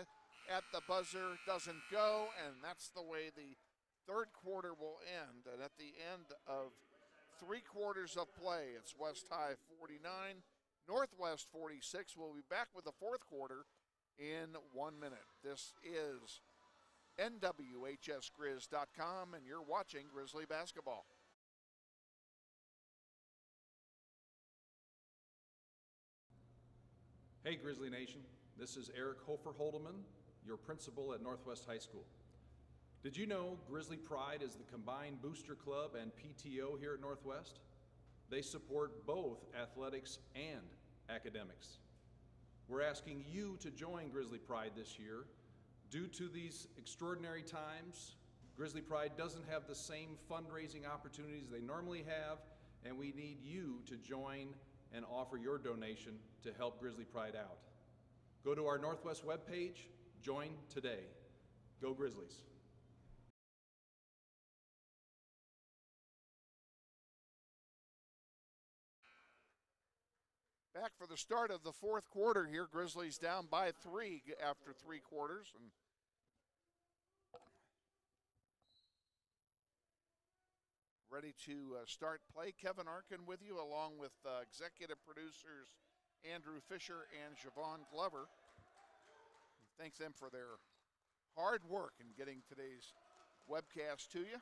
at the buzzer. Doesn't go, and that's the way the third quarter will end. And at the end of 3 quarters of play, it's West High 49, Northwest 46. We'll be back with the fourth quarter in 1 minute. This is NWHSGrizz.com, and you're watching Grizzly basketball. Hey Grizzly Nation, this is Eric Hofer Holdeman, your principal at Northwest High School. Did you know Grizzly Pride is the combined booster club and PTO here at Northwest? They support both athletics and academics. We're asking you to join Grizzly Pride this year. Due to these extraordinary times, Grizzly Pride doesn't have the same fundraising opportunities they normally have, and we need you to join and offer your donation to help Grizzly Pride out. Go to our Northwest webpage, join today. Go Grizzlies. Back for the start of the fourth quarter here. Grizzlies down by 3 after 3 quarters. And ready to start play. Kevin Arkin with you, along with executive producers Andrew Fisher and Javon Glover. Thank them for their hard work in getting today's webcast to you.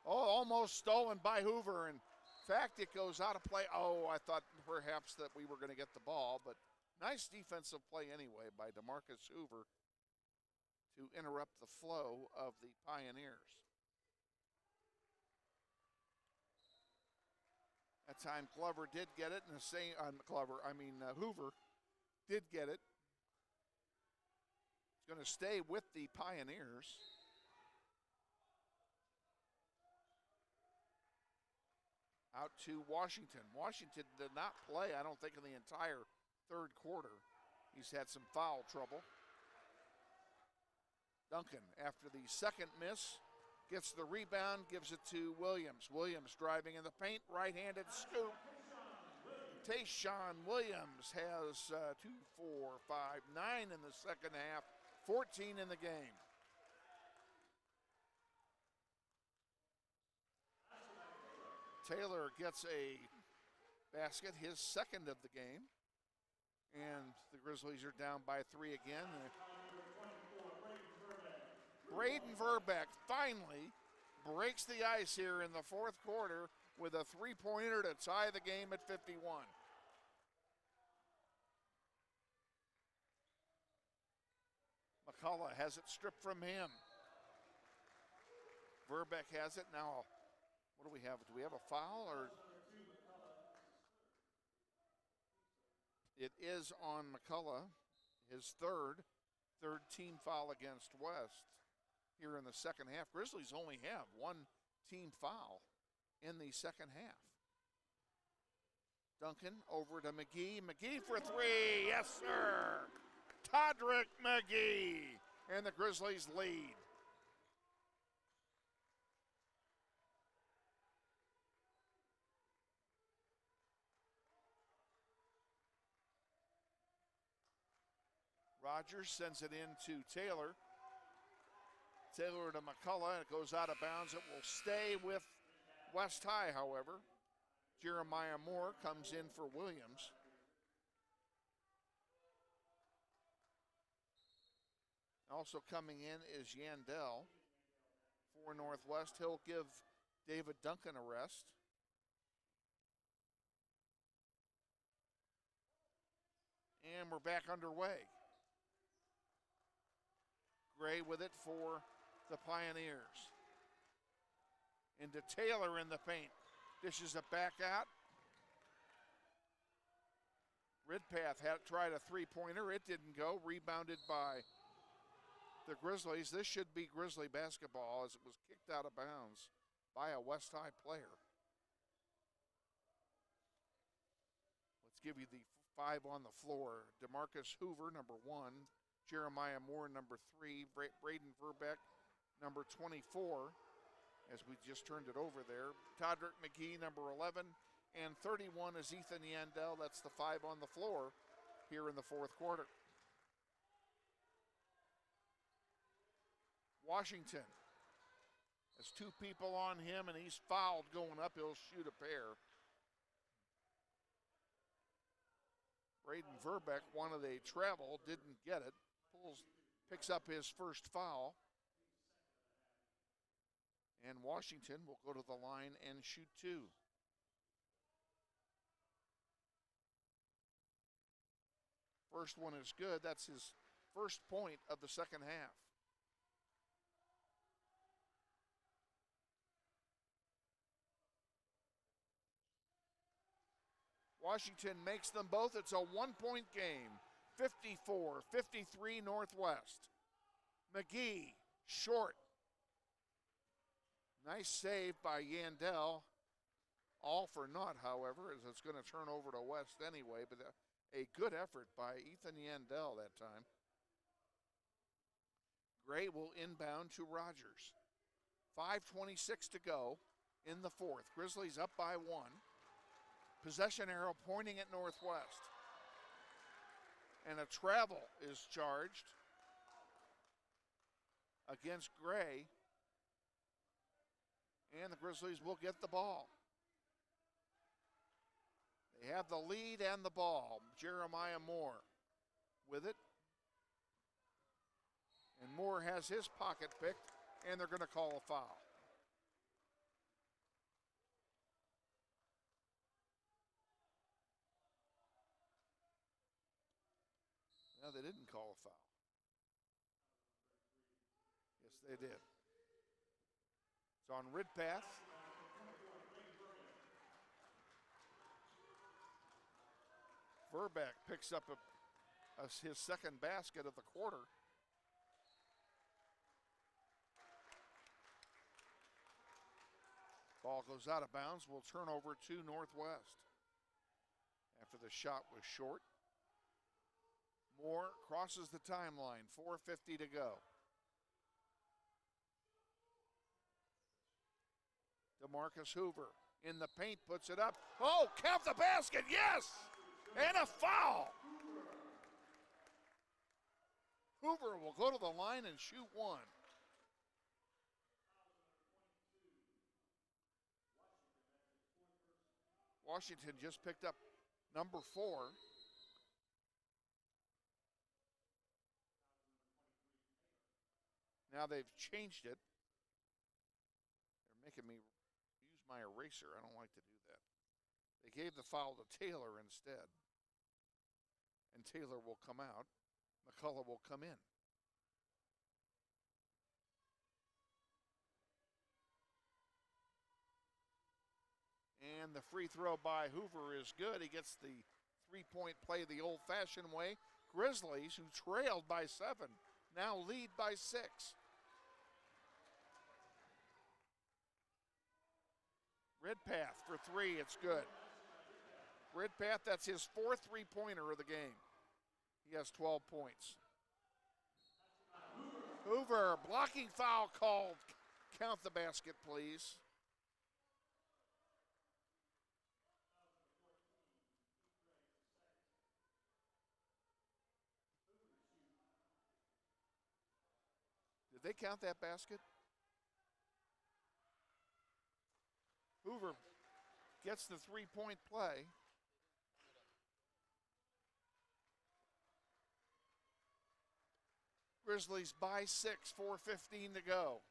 Oh, almost stolen by Hoover. In fact, it goes out of play. Oh, I thought perhaps that we were going to get the ball, but nice defensive play anyway by DeMarcus Hoover to interrupt the flow of the Pioneers. That time Glover did get it, and the same Hoover did get it. It's going to stay with the Pioneers. Out to Washington. Washington did not play, I don't think, in the entire third quarter. He's had some foul trouble. Duncan, after the second miss, gets the rebound, gives it to Williams. Williams driving in the paint, right-handed scoop. Tayshawn Williams has 2, 4, 5, 9 in the second half, 14 in the game. Taylor gets a basket, his second of the game. And the Grizzlies are down by 3 again. Braden Verbeck finally breaks the ice here in the fourth quarter with a three-pointer to tie the game at 51. McCullough has it stripped from him. Verbeck has it now. What do we have? Do we have a foul or? It is on McCullough, his third team foul against West here in the second half. Grizzlies only have one team foul in the second half. Duncan over to McGee. McGee for 3. Yes, sir. Todrick McGee. And the Grizzlies lead. Rogers sends it in to Taylor. Taylor to McCullough, and it goes out of bounds. It will stay with West High, however. Jeremiah Moore comes in for Williams. Also coming in is Yandel for Northwest. He'll give David Duncan a rest. And we're back underway. Gray with it for the Pioneers. Into Taylor in the paint. Dishes it back out. Ridpath had tried a three-pointer. It didn't go. Rebounded by the Grizzlies. This should be Grizzly basketball as it was kicked out of bounds by a West High player. Let's give you the 5 on the floor. DeMarcus Hoover, number 1. Jeremiah Moore, number 3. Braden Verbeck, number 24, as we just turned it over there. Todrick McGee, number 11. And 31 is Ethan Yandel. That's the 5 on the floor here in the fourth quarter. Washington has 2 people on him, and he's fouled going up. He'll shoot a pair. Braden Verbeck wanted a travel, didn't get it. Picks up his first foul. And Washington will go to the line and shoot 2. First one is good. That's his first point of the second half. Washington makes them both. It's a 1-point game. 54-53 Northwest. McGee, short. Nice save by Yandel. All for naught, however, as it's going to turn over to West anyway, but a good effort by Ethan Yandel that time. Gray will inbound to Rogers. 5:26 to go in the fourth. Grizzlies up by 1. possession arrow pointing at Northwest. And a travel is charged against Gray. And the Grizzlies will get the ball. They have the lead and the ball. Jeremiah Moore with it. And Moore has his pocket picked, and they're going to call a foul. No, they didn't call a foul. Yes, they did. It's on Ridpath. Verbeck picks up his second basket of the quarter. Ball goes out of bounds. Will turn over to Northwest. After the shot was short. Moore crosses the timeline. 4:50 to go. DeMarcus Hoover in the paint, puts it up. Oh, count the basket, yes! And a foul. Hoover will go to the line and shoot one. Washington just picked up number 4. Now they've changed it. They're making me use my eraser. I don't like to do that. They gave the foul to Taylor instead. And Taylor will come out. McCullough will come in. And the free throw by Hoover is good. He gets the three-point play the old-fashioned way. Grizzlies, who trailed by 7, now lead by 6. Ridpath for 3, it's good. Ridpath, that's his 4th three-pointer of the game. He has 12 points. Hoover, blocking foul called. Count the basket, please. Did they count that basket? Hoover gets the three-point play. Grizzlies by 6, 4:15 to go.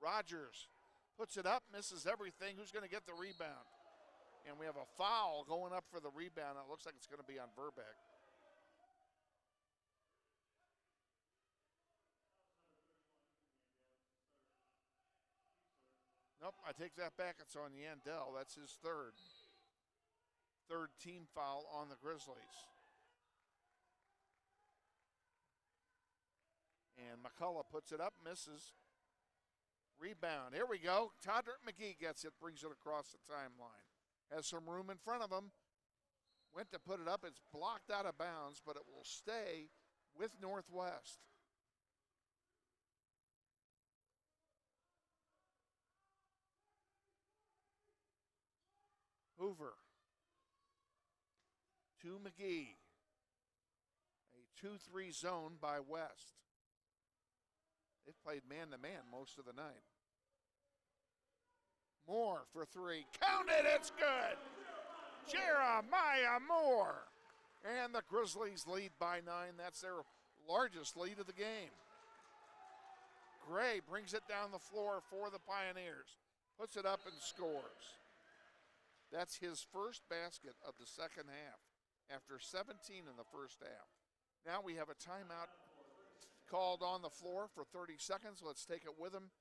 Rogers puts it up, misses everything. Who's going to get the rebound? And we have a foul going up for the rebound. It looks like it's going to be on Verbeck. Nope, I take that back. It's on Yandel. That's his third team foul on the Grizzlies. And McCullough puts it up, misses. Rebound. Here we go. Todrick McGee gets it, brings it across the timeline. Has some room in front of him. Went to put it up. It's blocked out of bounds, but it will stay with Northwest. Hoover to McGee. A 2-3 zone by West. They've played man-to-man most of the night. Moore for 3. Count it, it's good! Jeremiah Moore. And the Grizzlies lead by 9. That's their largest lead of the game. Gray brings it down the floor for the Pioneers. Puts it up and scores. That's his first basket of the second half after 17 in the first half. Now we have a timeout called on the floor for 30 seconds. Let's take it with him.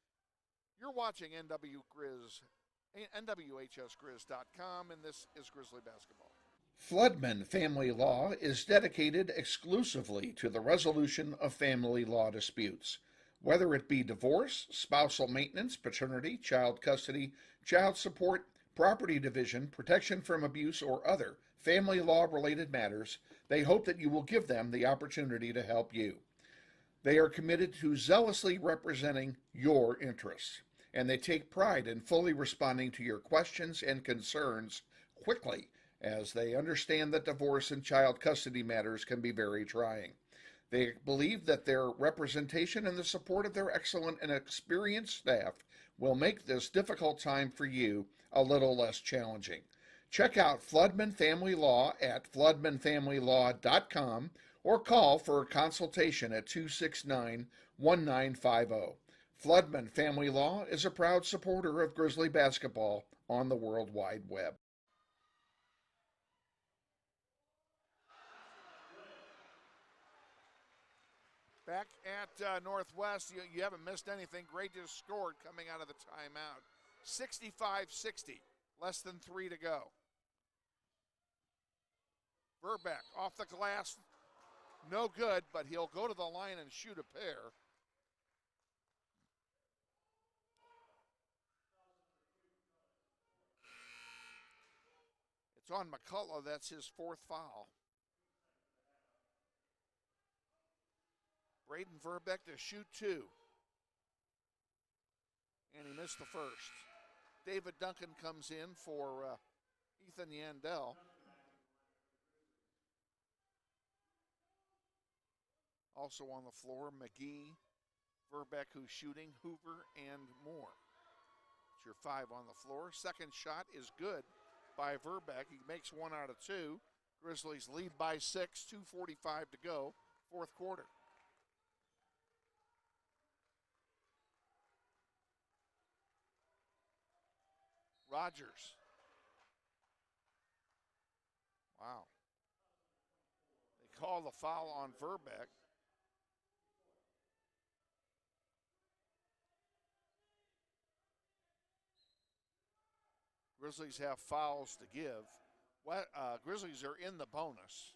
You're watching NWHSGrizz.com, and this is Grizzly Basketball. Floodman Family Law is dedicated exclusively to the resolution of family law disputes. Whether it be divorce, spousal maintenance, paternity, child custody, child support, property division, protection from abuse, or other family law-related matters, they hope that you will give them the opportunity to help you. They are committed to zealously representing your interests. and they take pride in fully responding to your questions and concerns quickly, as they understand that divorce and child custody matters can be very trying. They believe that their representation and the support of their excellent and experienced staff will make this difficult time for you a little less challenging. Check out Floodman Family Law at floodmanfamilylaw.com or call for a consultation at 269-1950. Floodman Family Law is a proud supporter of Grizzly basketball on the World Wide Web. Back at Northwest, you haven't missed anything. Gray just scored coming out of the timeout. 65-60, less than 3 to go. Verbeck off the glass, no good, but he'll go to the line and shoot a pair. It's on McCullough, that's his 4th foul. Braden Verbeck to shoot 2. And he missed the first. David Duncan comes in for Ethan Yandel. Also on the floor, McGee, Verbeck who's shooting, Hoover, and Moore. It's your 5 on the floor. Second shot is good by Verbeck. He makes 1 out of 2. Grizzlies lead by 6, 2:45 to go, 4th quarter. Rogers. Wow. They call the foul on Verbeck. Grizzlies have fouls to give. Grizzlies are in the bonus.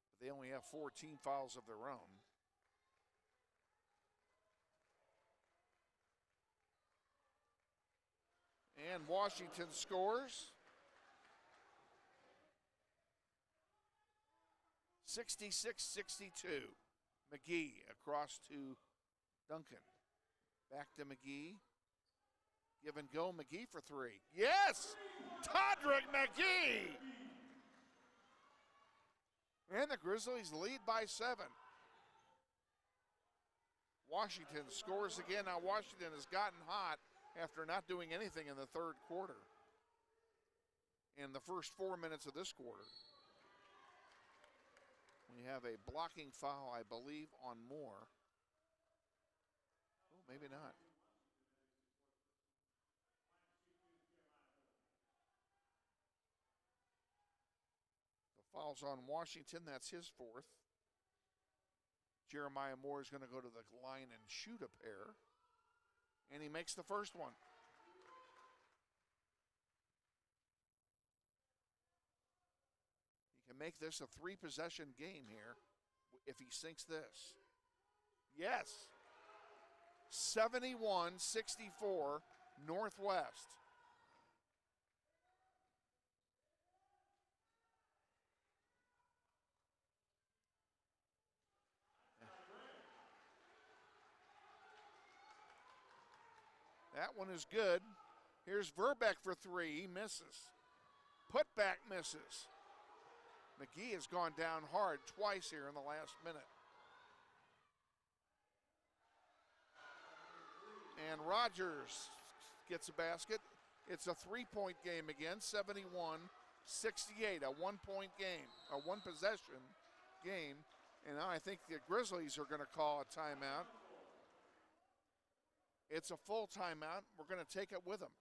But they only have 14 fouls of their own. And Washington scores. 66-62. McGee across to Duncan. Back to McGee. Give and go, McGee for 3. Yes! Todrick McGee! And the Grizzlies lead by 7. Washington scores again. Now Washington has gotten hot after not doing anything in the 3rd quarter. In the first 4 minutes of this quarter. We have a blocking foul, I believe, on Moore. Oh, maybe not. The foul's on Washington, that's his 4th. Jeremiah Moore is going to go to the line and shoot a pair. And he makes the first one. He can make this a 3-possession game here if he sinks this. Yes. 71-64 Northwest. That one is good. Here's Verbeck for 3. He misses. Putback misses. McGee has gone down hard twice here in the last minute. And Rogers gets a basket. It's a 3-point game again, 71-68, a 1-point game, a 1-possession game. And now I think the Grizzlies are going to call a timeout. It's a full timeout. We're going to take it with them.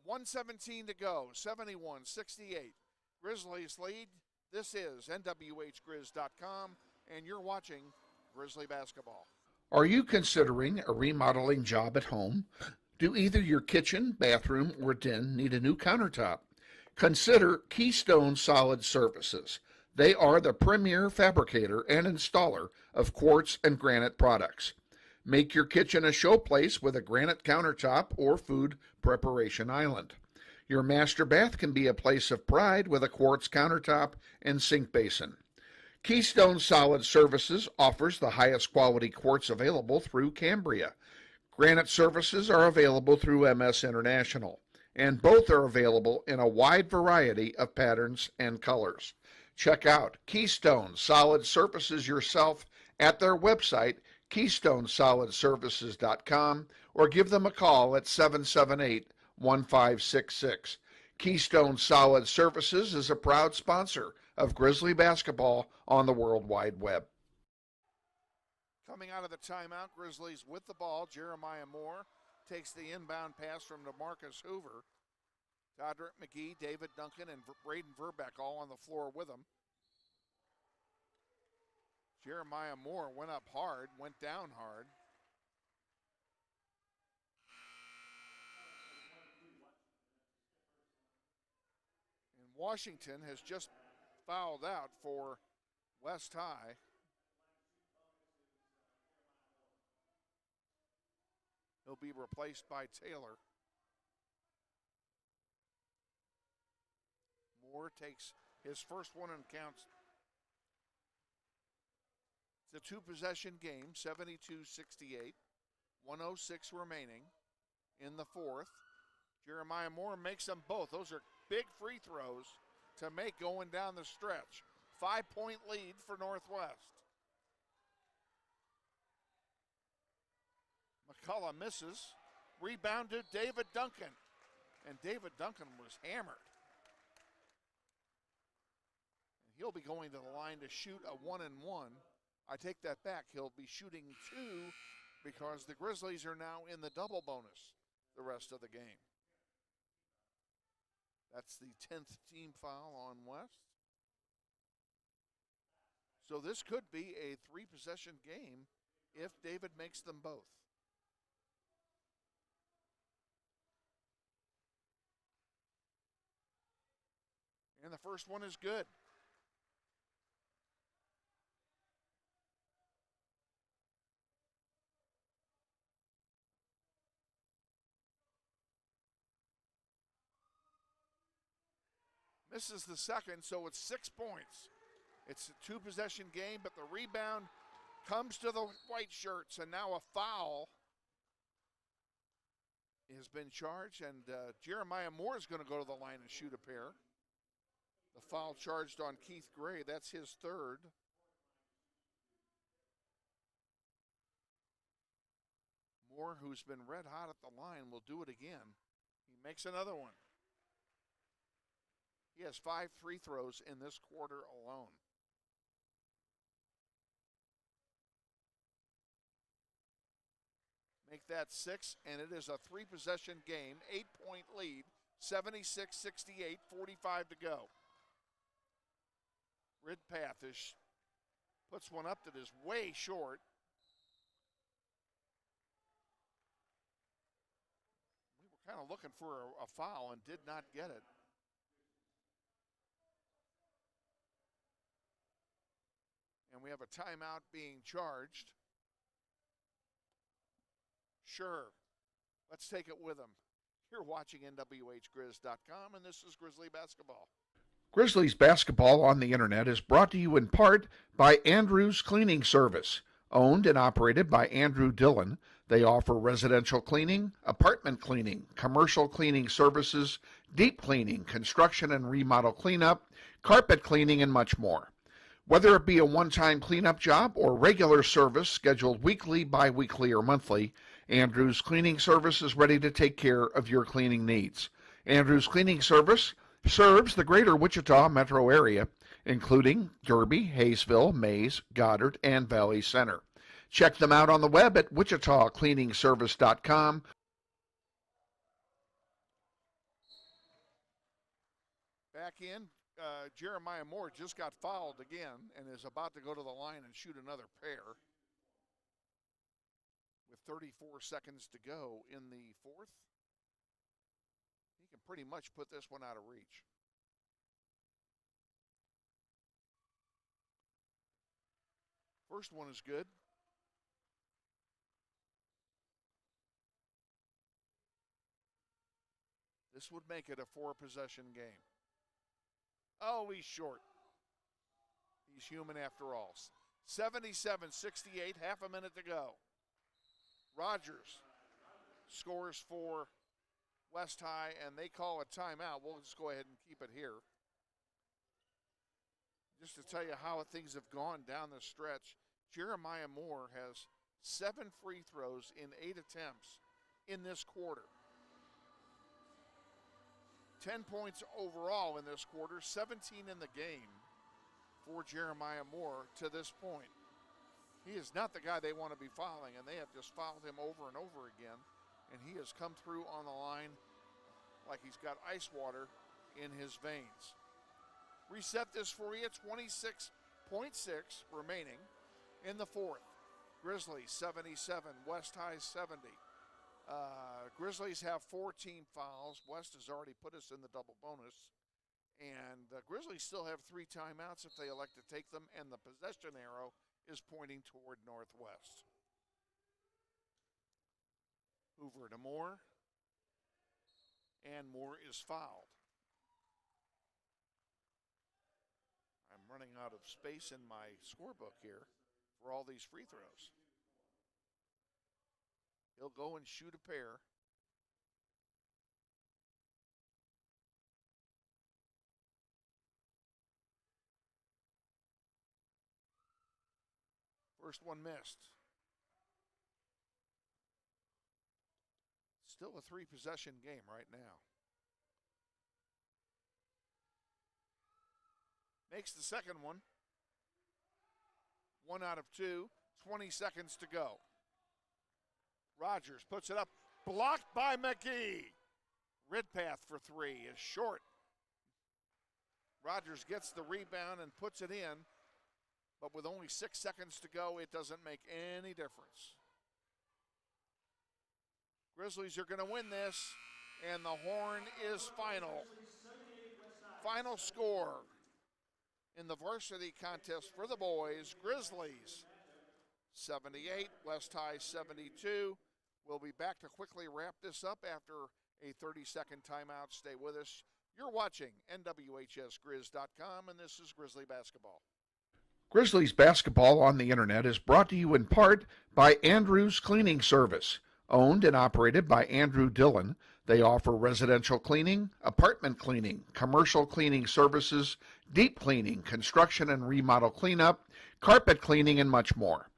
1:17 to go, 71-68. Grizzlies lead. This is NWHGrizz.com, and you're watching Grizzly basketball. Are you considering a remodeling job at home? Do either your kitchen, bathroom, or den need a new countertop? Consider Keystone Solid Surfaces. They are the premier fabricator and installer of quartz and granite products. Make your kitchen a showplace with a granite countertop or food preparation island. Your master bath can be a place of pride with a quartz countertop and sink basin. Keystone Solid Services offers the highest quality quartz available through Cambria. Granite services are available through MS International, and both are available in a wide variety of patterns and colors. Check out Keystone Solid Surfaces yourself at their website, KeystoneSolidServices.com, or give them a call at 778-1566. Keystone Solid Surfaces is a proud sponsor of Grizzly basketball on the World Wide Web. Coming out of the timeout, Grizzlies with the ball. Jeremiah Moore takes the inbound pass from DeMarcus Hoover. Todrick McGee, David Duncan, and Braden Verbeck all on the floor with him. Jeremiah Moore went up hard, went down hard. And Washington has just fouled out for West High. He'll be replaced by Taylor. Moore takes his first one and counts. It's a two-possession game, 72-68. 1:06 remaining in the fourth. Jeremiah Moore makes them both. Those are big free throws to make going down the stretch. 5-point lead for Northwest. McCullough misses. Rebounded David Duncan. And David Duncan was hammered. And he'll be going to the line to shoot a 1-and-1. I take that back. He'll be shooting 2 because the Grizzlies are now in the double bonus the rest of the game. That's the 10th team foul on West. So this could be a 3-possession game if David makes them both. And the first one is good. Misses the second, so it's 6 points. It's a 2-possession game, but the rebound comes to the white shirts, and now a foul has been charged, and Jeremiah Moore is going to go to the line and shoot a pair. The foul charged on Keith Gray, that's his third. Moore, who's been red hot at the line, will do it again. He makes another one. He has 5 free throws in this quarter alone. Make that 6, and it is a 3-possession game, 8-point lead, 76-68, 45 to go. Ridpath puts one up that is way short. We were kind of looking for a foul and did not get it. And we have a timeout being charged. Sure, let's take it with them. You're watching NWHGrizz.com, and this is Grizzly Basketball. Grizzlies Basketball on the Internet is brought to you in part by Andrews Cleaning Service. Owned and operated by Andrew Dillon, they offer residential cleaning, apartment cleaning, commercial cleaning services, deep cleaning, construction and remodel cleanup, carpet cleaning, and much more. Whether it be a one-time cleanup job or regular service scheduled weekly, bi-weekly, or monthly, Andrews Cleaning Service is ready to take care of your cleaning needs. Andrews Cleaning Service serves the greater Wichita metro area, including Derby, Hayesville, Mays, Goddard, and Valley Center. Check them out on the web at wichitacleaningservice.com. Back in. Jeremiah Moore just got fouled again and is about to go to the line and shoot another pair with 34 seconds to go in the fourth. He can pretty much put this one out of reach. First one is good. This would make it a 4-possession game. Oh, he's short. He's human after all. 77-68, half a minute to go. Rogers scores for West High, and they call a timeout. We'll just go ahead and keep it here. Just to tell you how things have gone down the stretch, Jeremiah Moore has 7 free throws in 8 attempts in this quarter. 10 points overall in this quarter, 17 in the game for Jeremiah Moore to this point. He is not the guy they want to be fouling, and they have just fouled him over and over again, and he has come through on the line like he's got ice water in his veins. Reset this for you, 26.6 remaining in the fourth. Grizzlies 77, West High 70. Grizzlies have 4 team fouls. West has already put us in the double bonus. And the Grizzlies still have 3 timeouts if they elect to take them, and the possession arrow is pointing toward Northwest. Hoover to Moore, and Moore is fouled. I'm running out of space in my scorebook here for all these free throws. He'll go and shoot a pair. First one missed. Still a 3-possession game right now. Makes the second one. 1 out of 2. 20 seconds to go. Rogers puts it up. Blocked by McGee. Ridpath for 3 is short. Rogers gets the rebound and puts it in. But with only 6 seconds to go, it doesn't make any difference. Grizzlies are going to win this, and the horn is final. Final score in the varsity contest for the boys, Grizzlies 78, West High 72. We'll be back to quickly wrap this up after a 30-second timeout. Stay with us. You're watching NWHSGrizz.com, and this is Grizzly Basketball. Grizzlies basketball on the internet is brought to you in part by Andrew's Cleaning Service. Owned and operated by Andrew Dillon, they offer residential cleaning, apartment cleaning, commercial cleaning services, deep cleaning, construction and remodel cleanup, carpet cleaning, and much more.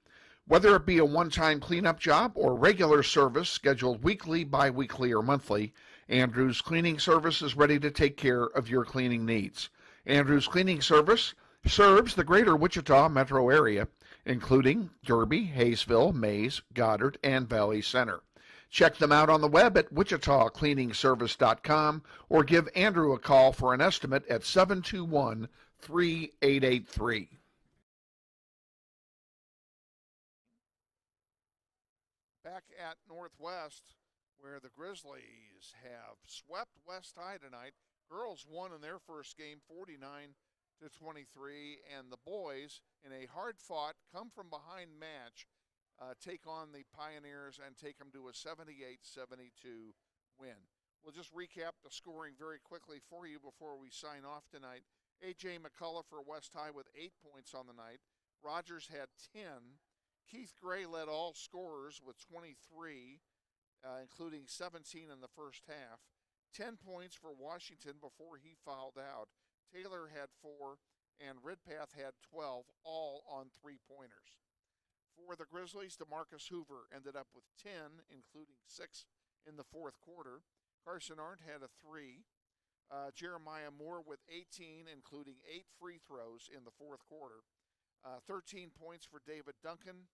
Whether it be a one-time cleanup job or regular service scheduled weekly, bi-weekly, or monthly, Andrew's Cleaning Service is ready to take care of your cleaning needs. Andrew's Cleaning Service serves the greater Wichita metro area, including Derby, Hayesville, Mays, Goddard, and Valley Center. Check them out on the web at wichitacleaningservice.com or give Andrew a call for an estimate at 721-3883. Back at Northwest, where the Grizzlies have swept West High tonight. Girls won in their first game 49-23, and the boys, in a hard-fought, come-from-behind match, take on the Pioneers and take them to a 78-72 win. We'll just recap the scoring very quickly for you before we sign off tonight. A.J. McCullough for West High with 8 points on the night. Rogers had 10. Keith Gray led all scorers with 23, including 17 in the first half. 10 points for Washington before he fouled out. Taylor had 4, and Ridpath had 12, all on three-pointers. For the Grizzlies, DeMarcus Hoover ended up with 10, including 6 in the fourth quarter. Carson Arndt had a 3. Jeremiah Moore with 18, including 8 free throws in the fourth quarter. 13 points for David Duncan.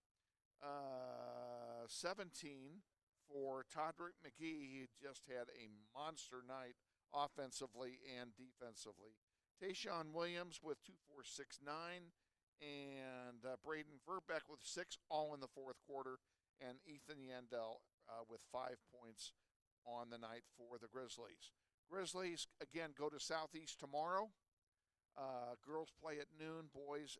17 for Todrick McGee. He just had a monster night offensively and defensively. Tayshaun Williams with 2, 4, 6, 9. And Braden Verbeck with 6, all in the fourth quarter. And Ethan Yandel with 5 points on the night for the Grizzlies. Grizzlies, again, go to Southeast tomorrow. Girls play at noon. Boys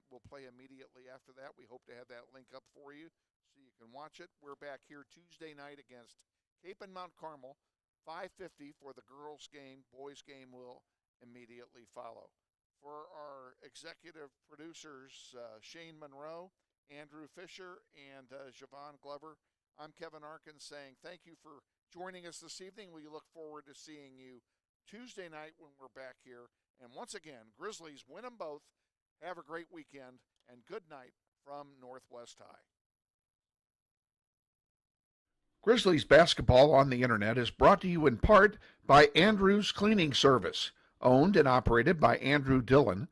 will play immediately after that. We hope to have that link up for you so you can watch it. We're back here Tuesday night against Cape and Mount Carmel, 5:50 for the girls' game. Boys' game will immediately follow. For our executive producers Shane Monroe, Andrew Fisher, and Javon Glover. I'm Kevin Arkin saying thank you for joining us this evening. We look forward to seeing you Tuesday night when we're back here. And once again, Grizzlies win them both. Have a great weekend, and good night from Northwest High. Grizzlies basketball on the internet is brought to you in part by Andrew's Cleaning Service, owned and operated by Andrew Dillon.